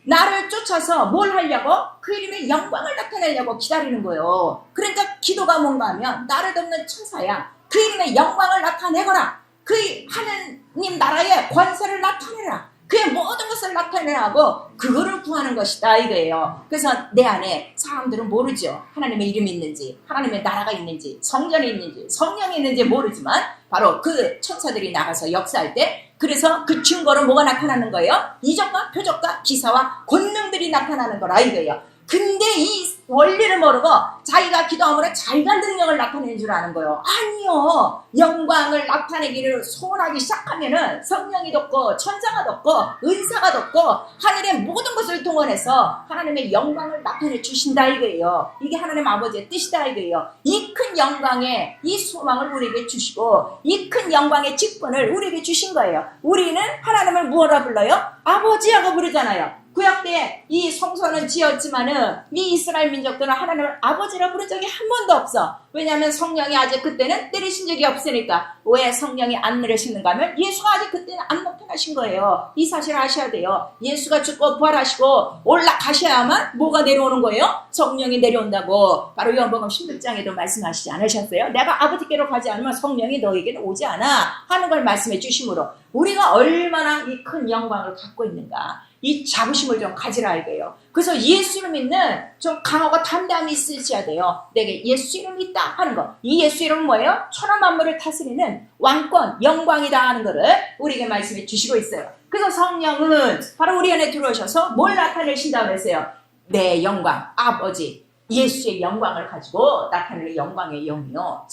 나를 쫓아서 뭘 하려고? 그 이름의 영광을 나타내려고 기다리는 거예요. 그러니까 기도가 뭔가 하면 나를 돕는 천사야. 그 이름의 영광을 나타내거라. 그 하느님 나라의 권세를 나타내라. 그의 모든 것을 나타내라고 그거를 구하는 것이다 이거예요. 그래서 내 안에 사람들은 모르죠. 하나님의 이름이 있는지 하나님의 나라가 있는지 성전이 있는지 성령이 있는지 모르지만 바로 그 천사들이 나가서 역사할 때 그래서 그 증거로 뭐가 나타나는 거예요? 이적과 표적과 기사와 권능들이 나타나는 거라 이거예요. 근데 이 원리를 모르고 자기가 기도함으로 자기가 능력을 나타내는 줄 아는 거예요. 아니요. 영광을 나타내기를 소원하기 시작하면은 성령이 덮고 천사가 덮고 은사가 덮고 하늘의 모든 것을 동원해서 하나님의 영광을 나타내 주신다 이거예요. 이게 하나님 아버지의 뜻이다 이거예요. 이 큰 영광의 이 소망을 우리에게 주시고 이 큰 영광의 직분을 우리에게 주신 거예요. 우리는 하나님을 무엇라 불러요? 아버지라고 부르잖아요. 구약 때 이 성소는 지었지만은 이 이스라엘 민족들은 하나님을 아버지라 부른 적이 한 번도 없어. 왜냐하면 성령이 아직 그때는 내리신 적이 없으니까. 왜 성령이 안 내리시는가 하면 예수가 아직 그때는 안 나타나신 거예요. 이 사실을 아셔야 돼요. 예수가 죽고 부활하시고 올라가셔야만 뭐가 내려오는 거예요? 성령이 내려온다고. 바로 요한복음 16장에도 말씀하시지 않으셨어요? 내가 아버지께로 가지 않으면 성령이 너에게는 오지 않아 하는 걸 말씀해 주심으로 우리가 얼마나 이 큰 영광을 갖고 있는가, 이 자부심을 좀 가지라 이거예요. 그래서 예수를 믿는 좀 강하고 담대함이 있으셔야 돼요. 내게 예수 이름이 있다 하는 거. 이 예수 이름은 뭐예요? 천하 만물을 다스리는 왕권, 영광이다 하는 거를 우리에게 말씀해 주시고 있어요. 그래서 성령은 바로 우리 안에 들어오셔서 뭘 나타내신다고 했어요? 내 영광, 아버지 예수의 영광을 가지고 나타내는 영광의 영이요,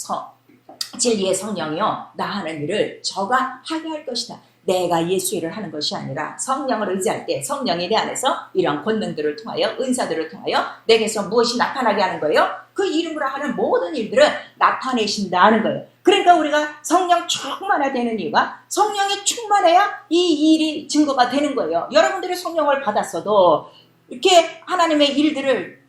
진리의 성령이요, 나 하는 일을 저가 하게 할 것이다. 내가 예수 일을 하는 것이 아니라 성령을 의지할 때 성령이 내 안에서 이런 권능들을 통하여 은사들을 통하여 내게서 무엇이 나타나게 하는 거예요? 그 이름으로 하는 모든 일들을 나타내신다는 거예요. 그러니까 우리가 성령 충만해야 되는 이유가 성령이 충만해야 이 일이 증거가 되는 거예요. 여러분들이 성령을 받았어도 이렇게 하나님의 일들을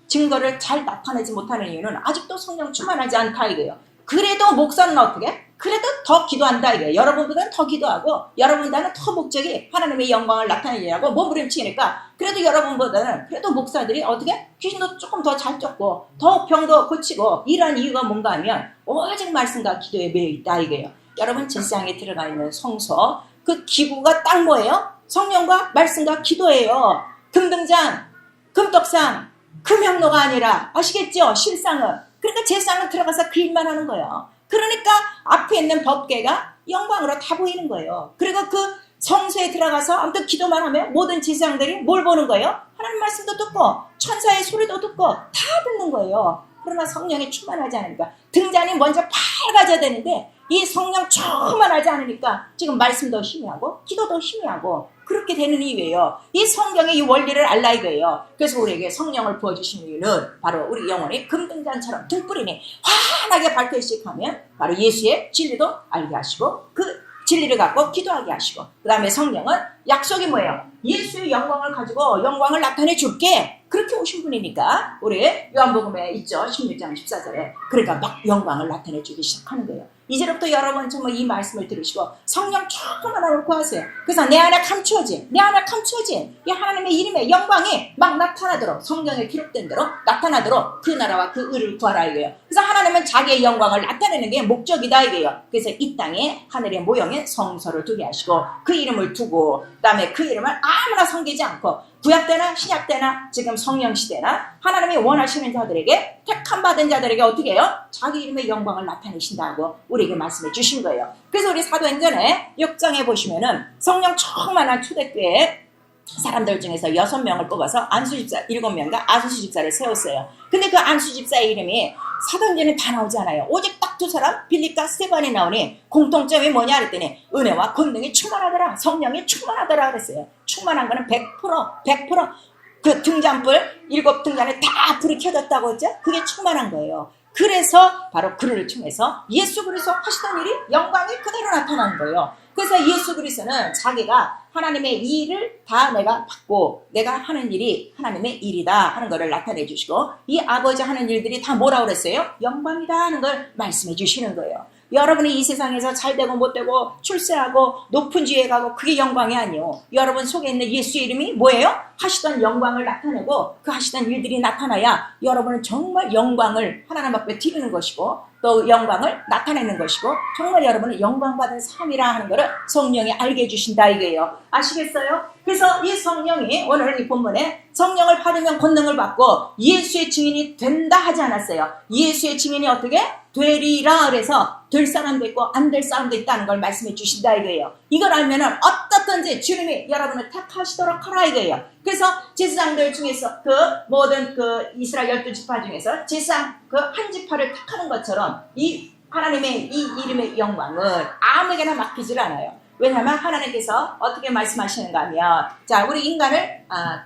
증거를 잘 나타내지 못하는 이유는 아직도 성령 충만하지 않다 이거예요. 그래도 목사는 어떻게? 그래도 더 기도한다 이거예요. 여러분보다는 더 기도하고 여러분보다는 더 목적이 하나님의 영광을 나타내려고 몸부림치니까 그래도 여러분보다는 그래도 목사들이 어떻게? 귀신도 조금 더 잘 쫓고 더 병도 고치고 이런 이유가 뭔가 하면 오직 말씀과 기도에 매여 있다 이거예요. 여러분 제사장에 들어가 있는 성소 그 기구가 딱 뭐예요? 성령과 말씀과 기도예요. 금등잔, 금떡상, 금향로가 아니라 아시겠죠? 실상은. 그러니까 제사장은 들어가서 그 일만 하는 거예요. 그러니까 앞에 있는 법궤가 영광으로 다 보이는 거예요. 그리고 그 성소에 들어가서 아무튼 기도만 하면 모든 제사장들이 뭘 보는 거예요? 하나님 말씀도 듣고 천사의 소리도 듣고 다 듣는 거예요. 그러나 성령이 충만하지 않으니까 등잔이 먼저 밝아져야 되는데 이 성령 충만하지 않으니까 지금 말씀도 희미하고 기도도 희미하고 그렇게 되는 이유예요. 이 성경의 이 원리를 알라 이거예요. 그래서 우리에게 성령을 부어주신 이유는 바로 우리 영혼이 금등잔처럼 등불이니 환하게 밝기 시작하면 바로 예수의 진리도 알게 하시고 그 진리를 갖고 기도하게 하시고 그 다음에 성령은 약속이 뭐예요? 예수의 영광을 가지고 영광을 나타내 줄게 그렇게 오신 분이니까 우리 요한복음에 있죠. 16장 14절에 그러니까 막 영광을 나타내 주기 시작하는 거예요. 이제부터 여러분 정말 이 말씀을 들으시고 성령 충만함을 구하세요. 그래서 내 안에 감추어진 이 하나님의 이름의 영광이 막 나타나도록 성경에 기록된 대로 나타나도록 그 나라와 그 의를 구하라 이거예요. 그래서 하나님은 자기의 영광을 나타내는 게 목적이다 이거예요. 그래서 이 땅에 하늘의 모형에 성소를 두게 하시고 그 이름을 두고 그 다음에 그 이름을 아무나 섬기지 않고 구약 때나 신약 때나 지금 성령 시대나 하나님이 원하시는 자들에게 택함 받은 자들에게 어떻게 해요? 자기 이름의 영광을 나타내신다고 우리에게 말씀해 주신 거예요. 그래서 우리 사도행전에 6장에 보시면은 성령 충만한 초대교회 사람들 중에서 6명을 뽑아서 안수집사 7명과 안수집사를 세웠어요. 근데 그 안수집사의 이름이 사도행전에 다 나오지 않아요. 오직 딱 2사람 빌립과 스데반이 나오니 공통점이 뭐냐 그랬더니 은혜와 권능이 충만하더라, 성령이 충만하더라 그랬어요. 충만한 거는 100% 그 등잔불 7등잔에 다 불이 켜졌다고 했죠. 그게 충만한 거예요. 그래서 바로 그를 통해서 예수 그리스도 하시던 일이 영광이 그대로 나타나는 거예요. 그래서 예수 그리스도는 자기가 하나님의 일을 다 내가 받고 내가 하는 일이 하나님의 일이다 하는 것을 나타내 주시고 이 아버지 하는 일들이 다 뭐라고 그랬어요? 영광이다 하는 걸 말씀해 주시는 거예요. 여러분이 이 세상에서 잘되고 못되고 출세하고 높은 지에 가고 그게 영광이 아니요. 여러분 속에 있는 예수 이름이 뭐예요? 하시던 영광을 나타내고 그 하시던 일들이 나타나야 여러분은 정말 영광을 하나님 앞에 드리는 것이고 또 영광을 나타내는 것이고 정말 여러분은 영광받은 삶이라 하는 것을 성령이 알게 해주신다 이거예요. 아시겠어요? 그래서 이 성령이 오늘 이 본문에 성령을 받으면 권능을 받고 예수의 증인이 된다 하지 않았어요. 예수의 증인이 어떻게? 되리라 그래서 될 사람도 있고 안 될 사람도 있다는 걸 말씀해 주신다 이거예요. 이걸 알면은 어떻든지 주님이 여러분을 택하시도록 하라 이거예요. 그래서 제사장들 중에서 그 모든 그 이스라엘 12지파 중에서 제사장 그 한 지파를 택하는 것처럼 이 하나님의 이 이름의 영광은 아무에게나 맡기질 않아요. 왜냐하면 하나님께서 어떻게 말씀하시는가 하면, 자, 우리 인간을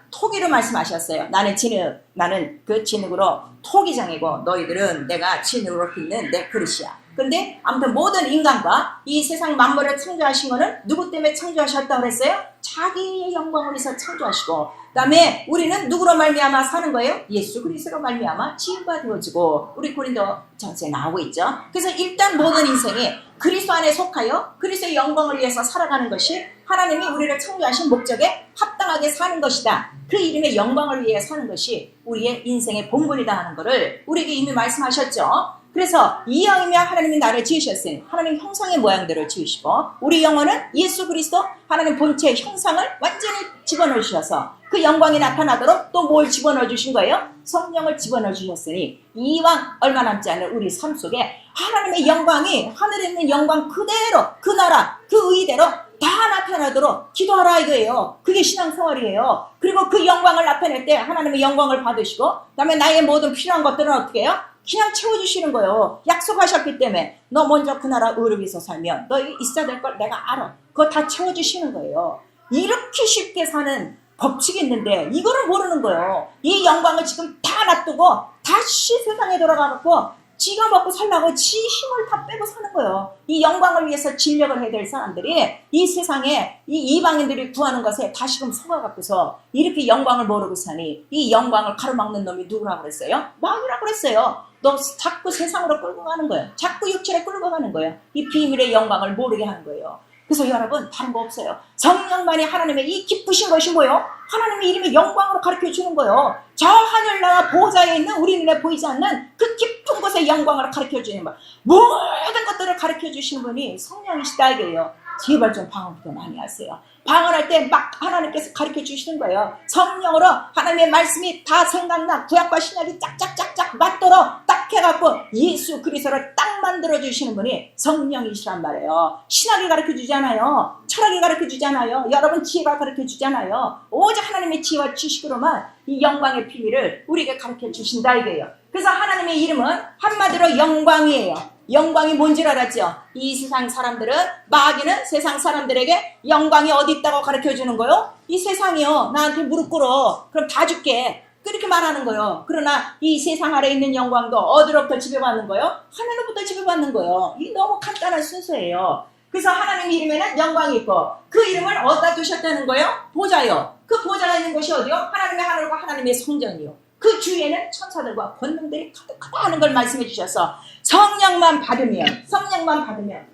토기로 말씀하셨어요. 나는 그 진흙으로 토기장이고 너희들은 내가 진흙으로 빚는 내 그릇이야. 근데 아무튼 모든 인간과 이 세상 만물을 창조하신 거는 누구 때문에 창조하셨다고 그랬어요? 자기의 영광을 위해서 창조하시고, 그 다음에 우리는 누구로 말미암아 사는 거예요? 예수 그리스도로 말미암아 치유가 되어지고, 우리 고린도 전서에 나오고 있죠. 그래서 일단 모든 인생이 그리스도 안에 속하여 그리스도의 영광을 위해서 살아가는 것이 하나님이 우리를 창조하신 목적에 합당하게 사는 것이다. 그 이름의 영광을 위해 사는 것이 우리의 인생의 본분이다 하는 것을 우리에게 이미 말씀하셨죠. 그래서 이왕이면 하나님이 나를 지으셨으니 하나님 형상의 모양대로 지으시고, 우리 영혼은 예수 그리스도 하나님 본체의 형상을 완전히 집어넣어 주셔서 그 영광이 나타나도록 또 뭘 집어넣어 주신 거예요? 성령을 집어넣어 주셨으니 이왕 얼마 남지 않은 우리 삶 속에 하나님의 영광이 하늘에 있는 영광 그대로, 그 나라 그 의대로 다 나타나도록 기도하라 이거예요. 그게 신앙생활이에요. 그리고 그 영광을 나타낼 때 하나님의 영광을 받으시고, 그 다음에 나의 모든 필요한 것들은 어떻게 해요? 그냥 채워주시는 거예요. 약속하셨기 때문에 너 먼저 그 나라 의를 위해서 살면 너 있어야 될 걸 내가 알아. 그거 다 채워주시는 거예요. 이렇게 쉽게 사는 법칙이 있는데 이거를 모르는 거예요. 이 영광을 지금 다 놔두고 다시 세상에 돌아가고 지가 먹고 살라고 지 힘을 다 빼고 사는 거예요. 이 영광을 위해서 진력을 해야 될 사람들이 이 세상에 이 이방인들이 구하는 것에 다시금 속아갖고서 이렇게 영광을 모르고 사니, 이 영광을 가로막는 놈이 누구라고 그랬어요? 마귀라고 그랬어요. 너 자꾸 세상으로 끌고 가는 거예요. 자꾸 육체를 끌고 가는 거예요. 이 비밀의 영광을 모르게 하는 거예요. 그래서 여러분 다른 거 없어요. 성령만이 하나님의 이 기쁘신 것이 뭐예요? 하나님의 이름의 영광으로 가르쳐 주는 거예요. 저 하늘나라 보좌에 있는 우리 눈에 보이지 않는 그 깊은 곳의 영광을 가르쳐 주는 거, 모든 것들을 가르쳐 주시는 분이 성령이시다 이게요. 제발 좀 방언 좀 많이 하세요. 방언할 때 막 하나님께서 가르쳐 주시는 거예요. 성령으로 하나님의 말씀이 다 생각나 구약과 신약이 짝짝짝짝 맞도록 딱 해갖고 예수 그리스도를 딱 만들어 주시는 분이 성령이시란 말이에요. 신학이 가르쳐 주잖아요. 철학이 가르쳐 주잖아요. 여러분 지혜가 가르쳐 주잖아요. 오직 하나님의 지혜와 지식으로만 이 영광의 비밀을 우리에게 가르쳐 주신다 이거예요. 그래서 하나님의 이름은 한마디로 영광이에요. 영광이 뭔지 알았죠? 이 세상 사람들은, 마귀는 세상 사람들에게 영광이 어디 있다고 가르쳐 주는 거요? 이 세상이요. 나한테 무릎 꿇어. 그럼 다 줄게. 그렇게 말하는 거요. 그러나 이 세상 아래 있는 영광도 어디로부터 지배받는 거요? 하늘로부터 지배받는 거요. 이 너무 간단한 순서예요. 그래서 하나님 이름에는 영광이 있고, 그 이름을 어디다 두셨다는 거예요? 보좌요. 그 보좌가 있는 곳이 어디요? 하나님의 하늘과 하나님의 성전이요. 그 주위에는 천사들과 권능들이 가득하다 하는 걸 말씀해 주셔서 성령만 받으면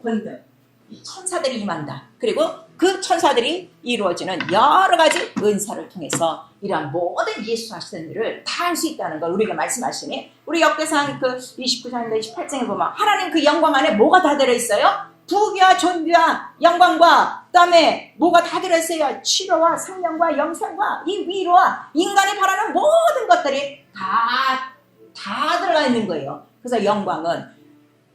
권능, 이 천사들이 임한다. 그리고 그 천사들이 이루어지는 여러 가지 은사를 통해서 이러한 모든 예수 하시는 일을 다 할 수 있다는 걸 우리가 말씀하시니, 우리 역대상 그 29장인데 28장에 보면 하나님 그 영광 안에 뭐가 다 들어있어요? 부귀와 존귀와 영광과 그 다음에 뭐가 다 들어있어요? 치료와 생명과 영생과 이 위로와 인간이 바라는 모든 것들이 다 들어가 있는 거예요. 그래서 영광은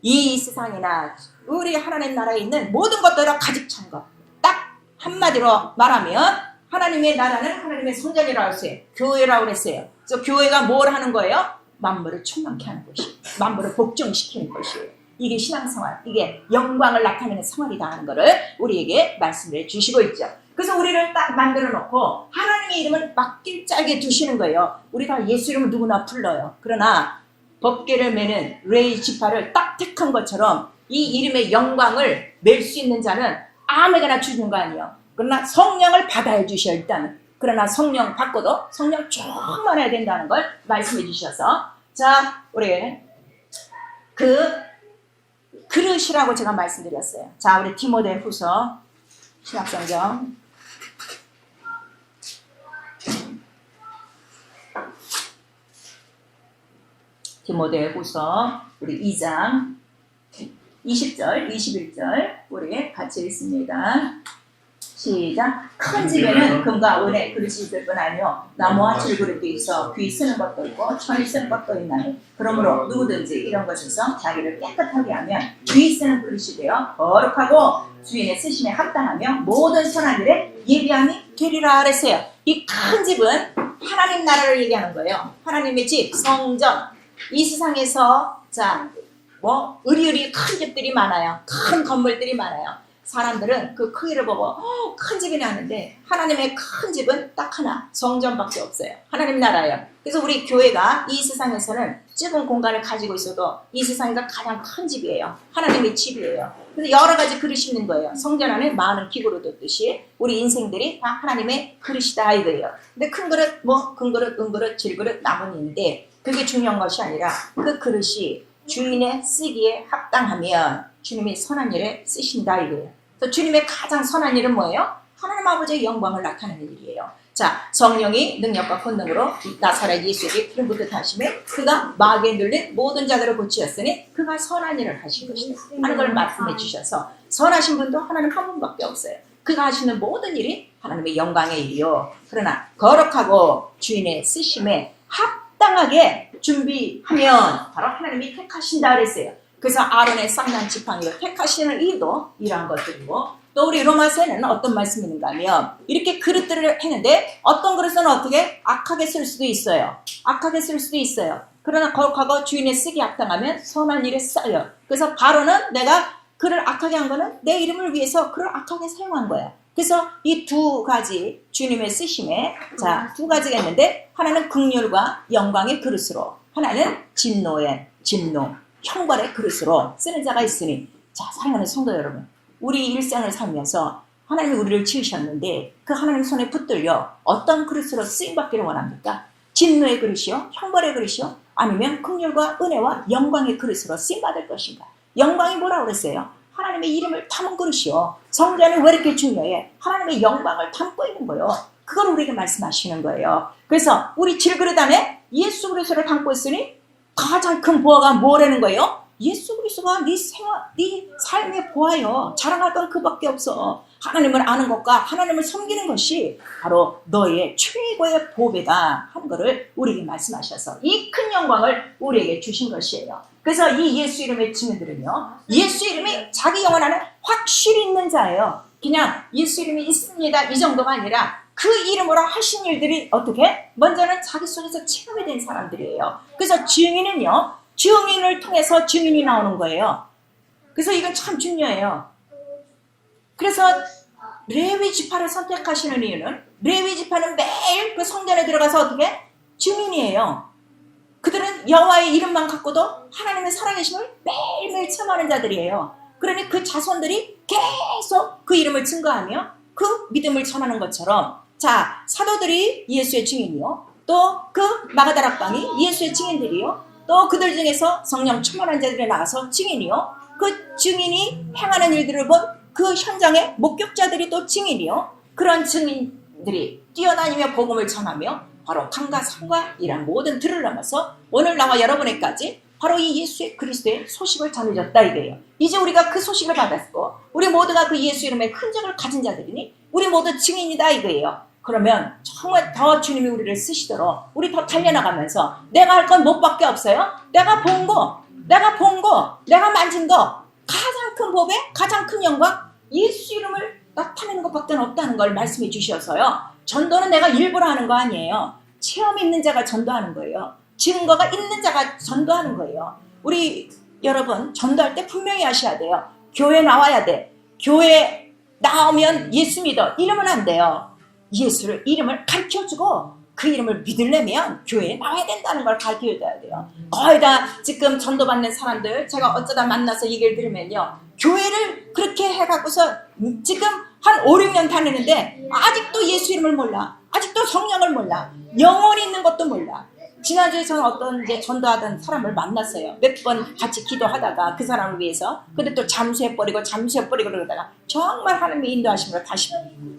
이 세상이나 우리 하나님 나라에 있는 모든 것들을 가득 찬 것. 딱 한마디로 말하면 하나님의 나라는 하나님의 성전이라고 했어요. 교회라고 그랬어요. 그래서 교회가 뭘 하는 거예요? 만물을 충만케 하는 것이에요. 만물을 복종시키는 것이에요. 이게 신앙생활, 이게 영광을 나타내는 생활이다 하는 것을 우리에게 말씀을 주시고 있죠. 그래서 우리를 딱 만들어 놓고 하나님의 이름을 막 길짝에 두시는 거예요. 우리 다 예수 이름을 누구나 불러요. 그러나 법궤를 매는 레위 지파를 딱 택한 것처럼 이 이름의 영광을 낼 수 있는 자는 아무에게나 주는 거 아니에요. 그러나 성령을 받아야 주셔 일단은. 그러나 성령 받고도 성령 충만해야 된다는 걸 말씀해 주셔서, 자, 우리 그릇이라고 제가 말씀드렸어요. 자, 우리 디모데후서 신약성경 디모데후서 우리 2장 20절, 21절 우리 같이 읽습니다. 시작. 큰 집에는 금과 은의 그릇이 있을 뿐 아니요 나무와 질그릇도 있어 귀 쓰는 것도 있고 천이 쓰는 것도 있나니, 그러므로 누구든지 이런 것에서 자기를 깨끗하게 하면 귀 쓰는 그릇이 되어 거룩하고 주인의 쓰심에 합당하며 모든 선한 일에 예비함이 되리라 그랬어요. 이 큰 집은 하나님 나라를 얘기하는 거예요. 하나님의 집, 성전. 이 세상에서 으리으리 큰 집들이 많아요. 큰 건물들이 많아요. 사람들은 그 크기를 보고 큰 집이네 하는데 하나님의 큰 집은 딱 하나, 성전밖에 없어요. 하나님 나라예요. 그래서 우리 교회가 이 세상에서는 좁은 공간을 가지고 있어도 이 세상에서 가장 큰 집이에요. 하나님의 집이에요. 그래서 여러 가지 그릇이 있는 거예요. 성전 안에 많은 기구로 뒀듯이 우리 인생들이 다 하나님의 그릇이다 이거예요. 근데 큰 그릇, 큰 그릇, 은그릇, 질그릇, 나뭇잎인데 그게 중요한 것이 아니라 그 그릇이 주인의 쓰기에 합당하면 주님이 선한 일에 쓰신다 이거예요. 그래서 주님의 가장 선한 일은 뭐예요? 하나님 아버지의 영광을 나타내는 일이에요. 자, 성령이 능력과 권능으로 나사렛 예수에게 기름 붓듯 하심에 그가 마귀에 눌린 모든 자들을 고치었으니 그가 선한 일을 하신 것이다 하는 걸 말씀해 주셔서 선하신 분도 하나님 한 분밖에 없어요. 그가 하시는 모든 일이 하나님의 영광의 일이요. 그러나 거룩하고 주인의 쓰심에 합당하게 준비하면 바로 하나님이 택하신다 그랬어요. 그래서 아론의 쌍난 지팡이로 택하시는 이유도 이러한 것들이고 또 우리 로마서에는 어떤 말씀이 있는가 하면 이렇게 그릇들을 했는데 어떤 그릇은 어떻게 악하게 쓸 수도 있어요. 악하게 쓸 수도 있어요. 그러나 거룩하고 주인의 쓰기 합당하면 선한 일에 써요. 그래서 바로는 내가 그를 악하게 한 거는 내 이름을 위해서 그를 악하게 사용한 거예요. 그래서 이 두 가지 주님의 쓰심에 두 가지가 있는데 하나는 긍휼과 영광의 그릇으로 하나는 진노, 형벌의 그릇으로 쓰는 자가 있으니 사랑하는 성도 여러분 우리 일생을 살면서 하나님이 우리를 지으셨는데 그 하나님 손에 붙들려 어떤 그릇으로 쓰임받기를 원합니까? 진노의 그릇이요? 형벌의 그릇이요? 아니면 긍휼과 은혜와 영광의 그릇으로 쓰임받을 것인가? 영광이 뭐라고 그랬어요? 하나님의 이름을 담은 그릇이요. 성전이 왜 이렇게 중요해? 하나님의 영광을 담고 있는 거예요. 그걸 우리에게 말씀하시는 거예요. 그래서 우리 질그릇 안에 예수 그리스도를 담고 있으니 가장 큰 보화가 뭐라는 거예요? 예수 그리스도가 네 삶의 보화요. 자랑할 건 그밖에 없어. 하나님을 아는 것과 하나님을 섬기는 것이 바로 너의 최고의 보배다 하는 것을 우리에게 말씀하셔서 이 큰 영광을 우리에게 주신 것이에요. 그래서 이 예수 이름의 증인들은요. 예수 이름이 자기 영혼 안에 확실히 있는 자예요. 그냥 예수 이름이 있습니다 이 정도가 아니라 그 이름으로 하신 일들이 어떻게? 먼저는 자기 속에서 체험이 된 사람들이에요. 그래서 증인은요. 증인을 통해서 증인이 나오는 거예요. 그래서 이건 참 중요해요. 그래서 레위 지파를 선택하시는 이유는 레위 지파는 매일 그 성전에 들어가서 어떻게? 증인이에요. 그들은 여호와의 이름만 갖고도 하나님의 살아계심을 매일매일 체험하는 자들이에요. 그러니 그 자손들이 계속 그 이름을 증거하며 그 믿음을 전하는 것처럼 사도들이 예수의 증인이요. 또 그 마가다락방이 예수의 증인들이요. 또 그들 중에서 성령 충만한 자들이 나가서 증인이요. 그 증인이 행하는 일들을 본 그 현장의 목격자들이 또 증인이요. 그런 증인들이 뛰어다니며 복음을 전하며 바로 강과 산과 이란 모든 들을 넘어서 오늘 나와 여러분에까지 바로 이 예수의 그리스도의 소식을 전해줬다 이거예요. 이제 우리가 그 소식을 받았고 우리 모두가 그 예수 이름의 흔적을 가진 자들이니 우리 모두 증인이다 이거예요. 그러면 정말 더 주님이 우리를 쓰시도록 우리 더 달려나가면서 내가 할 건 뭐밖에 없어요? 내가 본 거, 내가 만진 거 가장 큰 보배, 가장 큰 영광 예수 이름을 나타내는 것밖에 없다는 걸 말씀해 주셔서요. 전도는 내가 일부러 하는 거 아니에요. 체험 있는 자가 전도하는 거예요. 증거가 있는 자가 전도하는 거예요. 우리 여러분 전도할 때 분명히 하셔야 돼요. 교회 나와야 돼. 교회 나오면 예수 믿어. 이러면 안 돼요. 예수를 이름을 가르쳐주고 그 이름을 믿으려면 교회에 나와야 된다는 걸 가르쳐줘야 돼요. 거의 다 지금 전도받는 사람들 제가 어쩌다 만나서 얘기를 들으면요. 교회를 그렇게 해갖고서 지금 한 5, 6년 다니는데 아직도 예수 이름을 몰라. 아직도 성령을 몰라. 영혼이 있는 것도 몰라. 지난주에 저는 어떤 이제 전도하던 사람을 만났어요. 몇 번 같이 기도하다가 그 사람을 위해서. 근데 또 잠수해버리고 그러다가 정말 하나님의 인도하심으로 다시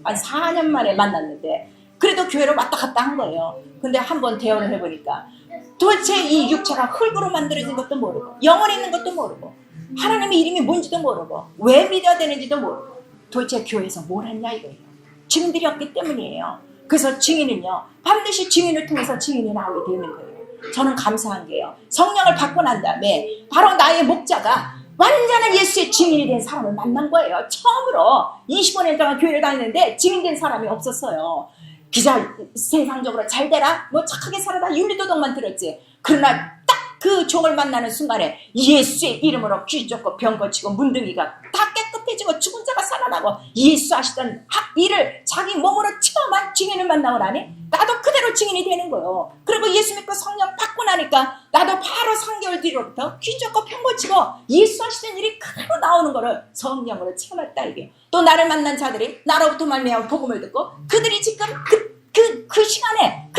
한 4년 만에 만났는데 그래도 교회를 왔다 갔다 한 거예요. 근데 한번 대화를 해보니까 도대체 이 육체가 흙으로 만들어진 것도 모르고 영혼이 있는 것도 모르고 하나님의 이름이 뭔지도 모르고 왜 믿어야 되는지도 모르고 도대체 교회에서 뭘 했냐 이거예요. 증인들이 없기 때문이에요. 그래서 증인은요. 반드시 증인을 통해서 증인이 나오게 되는 거예요. 저는 감사한 게요. 성령을 받고 난 다음에 바로 나의 목자가 완전한 예수의 증인이 된 사람을 만난 거예요. 처음으로 25년 동안 교회를 다녔는데 증인된 사람이 없었어요. 기자 세상적으로 잘 되라, 뭐 착하게 살아라, 윤리도덕만 들었지. 그러나 딱 그 종을 만나는 순간에 예수의 이름으로 귀 쫓고 병 고치고 문둥이가 다 깨끗해지고 죽은 자가 살아나고 예수 하시던 일을 자기 몸으로 체험한 증인을 만나고 나니 나도 그대로 증인이 되는 거예요. 그리고 예수 믿고 성령 받고 나니까 나도 바로 3개월 뒤로부터 귀 쫓고 병 고치고 예수 하시던 일이 그대로 나오는 거를 성령으로 체험했다 이게. 또 나를 만난 자들이 나로부터 말미암아 복음을 듣고 그들이 지금 그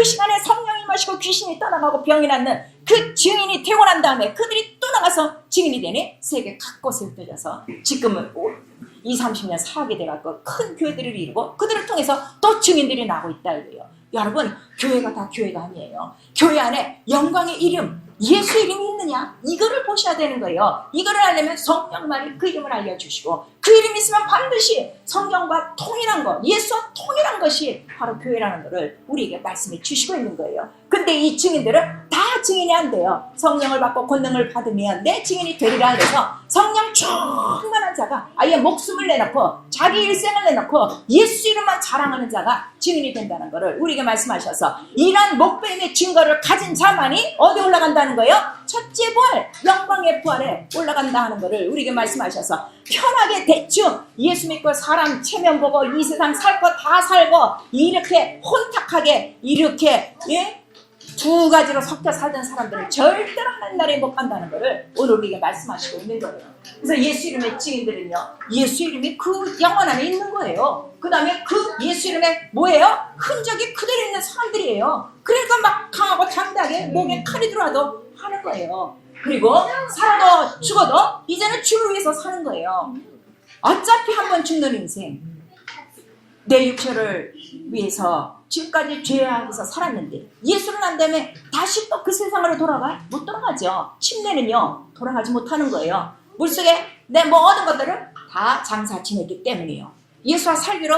시간에 성령이 마시고 귀신이 떠나가고 병이 낫는 그 증인이 되고 난 다음에 그들이 또 나가서 증인이 되니 세계 각곳에 흩어져서 지금은 20-30년 사하게 돼갖고 큰 교회들을 이루고 그들을 통해서 또 증인들이 나오고 있다 이거예요. 여러분, 교회가 다 교회가 아니에요. 교회 안에 영광의 이름, 예수 이름이 있느냐, 이거를 보셔야 되는 거예요. 이거를 알려면 성령만이 그 이름을 알려주시고 그 이름이 있으면 반드시 성령과 통일한 것, 예수와 통일한 것이 바로 교회라는 것을 우리에게 말씀해 주시고 있는 거예요. 근데 이 증인들은 다 증인이 안 돼요. 성령을 받고 권능을 받으면 내 증인이 되리라 해서 성령 충만한 자가 아예 목숨을 내놓고 자기 일생을 내놓고 예수 이름만 자랑하는 자가 증인이 된다는 것을 우리에게 말씀하셔서 이런 목배임의 증거를 가진 자만이 어디 올라간다는 거예요? 첫째 부활, 영광의 부활에 올라간다 하는 것을 우리에게 말씀하셔서 편하게 대충 예수 믿고 사람 체면 보고 이 세상 살 거 다 살고 이렇게 혼탁하게 이렇게 두 가지로 섞여 살던 사람들은 절대로 하나님 나라에 못 간다는 것을 오늘 우리에게 말씀하시고 있는 거예요. 그래서 예수 이름의 증인들은요, 예수 이름이 그 영혼 안에 있는 거예요. 그 다음에 그 예수 이름에 뭐예요? 흔적이 그대로 있는 사람들이에요. 그러니까 막 강하고 담대하게 목에 칼이 들어와도 하는 거예요. 그리고 살아도 죽어도 이제는 주를 위해서 사는 거예요. 어차피 한번 죽는 인생, 내 육체를 위해서 지금까지 죄악에서 살았는데 예수를 안 되면 다시 또 그 세상으로 돌아가? 못 돌아가죠. 침례는요 돌아가지 못하는 거예요. 물속에 내 모든 것들을 다 장사 지냈기 때문이에요. 예수와 살기로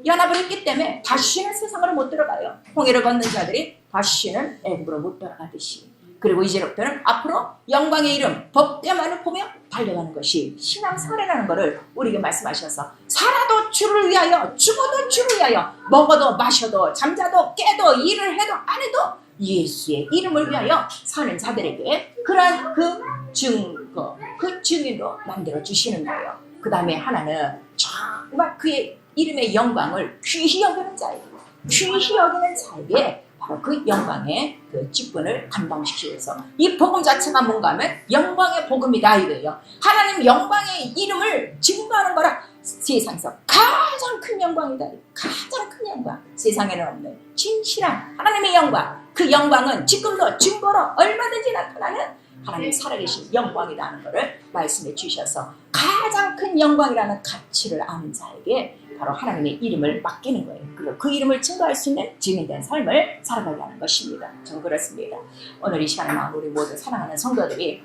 연합을 했기 때문에 다시는 세상으로 못 들어가요. 홍해를 걷는 자들이 다시는 애굽으로 못 돌아가듯이. 그리고 이제부터는 앞으로 영광의 이름, 법대만을 보며 달려가는 것이 신앙생활이라는 것을 우리에게 말씀하셔서 살아도 주를 위하여, 죽어도 주를 위하여, 먹어도 마셔도 잠자도 깨도 일을 해도 안 해도 예수의 이름을 위하여 사는 자들에게 그러한 그 증거, 그 증인으로 만들어 주시는 거예요. 그 다음에 하나는 정말 그의 이름의 영광을 귀히 여기는 자예요. 귀히 여기는 자에게 바로 그 영광의 그 직분을 감당시키기 위해서 이 복음 자체가 뭔가 하면 영광의 복음이다 이거예요. 하나님 영광의 이름을 증거하는 거라 세상에서 가장 큰 영광이다. 가장 큰 영광, 세상에는 없는 진실한 하나님의 영광. 그 영광은 지금도 증거로 얼마든지 나타나는 하나님 살아계신 영광이다 하는 것을 말씀해 주셔서 가장 큰 영광이라는 가치를 아는 자에게 바로 하나님의 이름을 맡기는 거예요. 그리고 그 이름을 증거할 수 있는 증인된 삶을 살아가게 하는 것입니다. 전 그렇습니다. 오늘 이 시간에 우리 모두 사랑하는 성도들이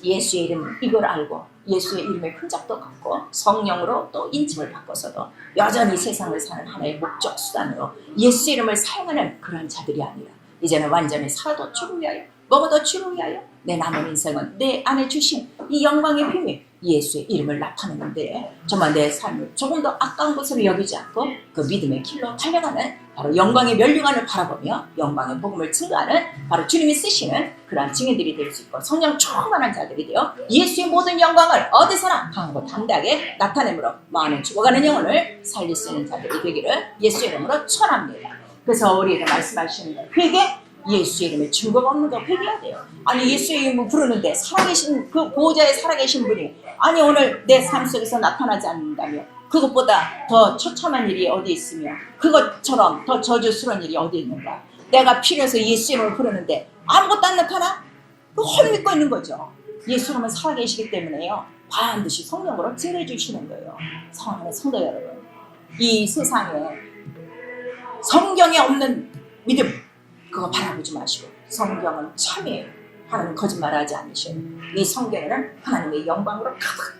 예수의 이름 이걸 알고 예수의 이름의 흔적도 갖고 성령으로 또 인침을 받고서도 여전히 세상을 사는 하나의 목적 수단으로 예수 이름을 사용하는 그런 자들이 아니라 이제는 완전히 살아도 주를 위하여 먹어도 주를 위하여 내 남은 인생은 내 안에 주신 이 영광의 비밀 예수의 이름을 나타내는데 정말 내 삶을 조금 더 아까운 것으로 여기지 않고 그 믿음의 길로 달려가는 바로 영광의 멸류관을 바라보며 영광의 복음을 증거하는 바로 주님이 쓰시는 그러한 증인들이 될 수 있고 성령 충만한 자들이 되어 예수의 모든 영광을 어디서나 강하고 담대하게 나타내므로 많은 죽어가는 영혼을 살릴 수 있는 자들이 되기를 예수의 이름으로 축원합니다. 그래서 우리에게 말씀하시는 거 회개, 예수의 이름에 증거가 없는 거 회개해야 돼요. 아니 예수의 이름을 부르는데 살아계신 그 보호자에 살아계신 분이 아니 오늘 내 삶 속에서 나타나지 않는다며 그것보다 더 처참한 일이 어디 있으며 그것처럼 더 저주스러운 일이 어디 있는가. 내가 필요해서 예수 이름을 부르는데 아무것도 안 나타나? 그 헛믿고 있는 거죠. 예수 이름은 살아계시기 때문에요 반드시 성령으로 증거해 주시는 거예요. 사랑하는 성도 여러분, 이 세상에 성경에 없는 믿음 그거 바라보지 마시고 성경은 참이에요. 하나님 거짓말하지 않으셔요. 이 성경에는 하나님의 영광으로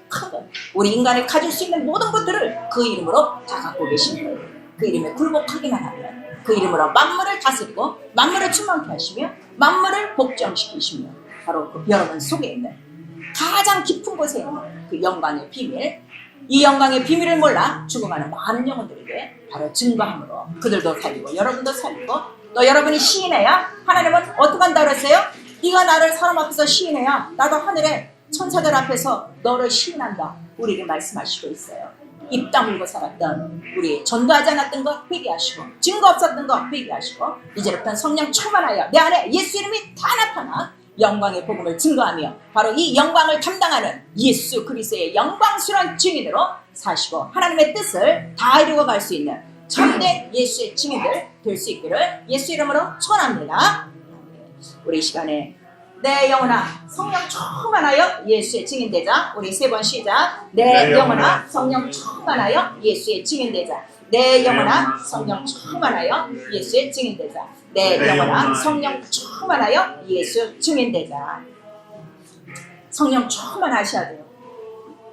가득한 것, 우리 인간이 가질 수 있는 모든 것들을 그 이름으로 다 갖고 계신 거예요. 그 이름에 굴복하기만 하면 그 이름으로 만물을 다스리고 만물을 충만케 하시며 만물을 복종시키시며 바로 그 여러분 속에 있는 가장 깊은 곳에 있는 그 영광의 비밀, 이 영광의 비밀을 몰라 죽어가는 많은 영혼들에게 바로 증거함으로 그들도 살리고 여러분도 살리고, 또 여러분이 시인해야 하나님은 어떻게 한다 그랬어요? 네가 나를 사람 앞에서 시인해야 나도 하늘의 천사들 앞에서 너를 시인한다, 우리에게 말씀하시고 있어요. 입 다물고 살았던 우리, 전도하지 않았던 거 회개하시고, 증거 없었던 거 회개하시고, 이제부터는 성령 충만하여 내 안에 예수 이름이 다 나타나 영광의 복음을 증거하며 바로 이 영광을 담당하는 예수 그리스도의 영광스러운 증인으로 사시고 하나님의 뜻을 다 이루어 갈 수 있는 참된 예수의 증인들 될 수 있기를 예수 이름으로 축원합니다. 우리 이 시간에 내 영혼아 성령 충만하여 예수의 증인되자. 우리 세 번 시작. 내 영혼아 성령 충만하여 예수의 증인되자. 내 영혼아 성령 충만하여 예수의 증인되자. 내 영혼아 성령 충만하여 예수 증인되자. 성령 충만하셔야 돼요.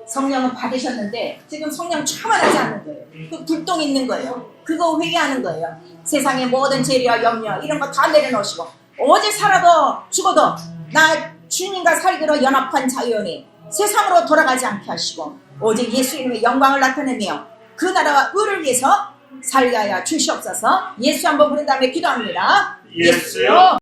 성령은 받으셨는데 지금 성령 충만하지 않는 거예요. 그 불똥 있는 거예요. 그거 회개하는 거예요. 세상의 모든 죄와 염려 이런 거 다 내려놓으시고, 어디 살아도 죽어도 나 주님과 살기로 연합한 자유원이 세상으로 돌아가지 않게 하시고 오직 예수 이름의 영광을 나타내며 그 나라와 의를 위해서 살게 하여 주시옵소서. 예수 한번 부른 다음에 기도합니다. 예수요.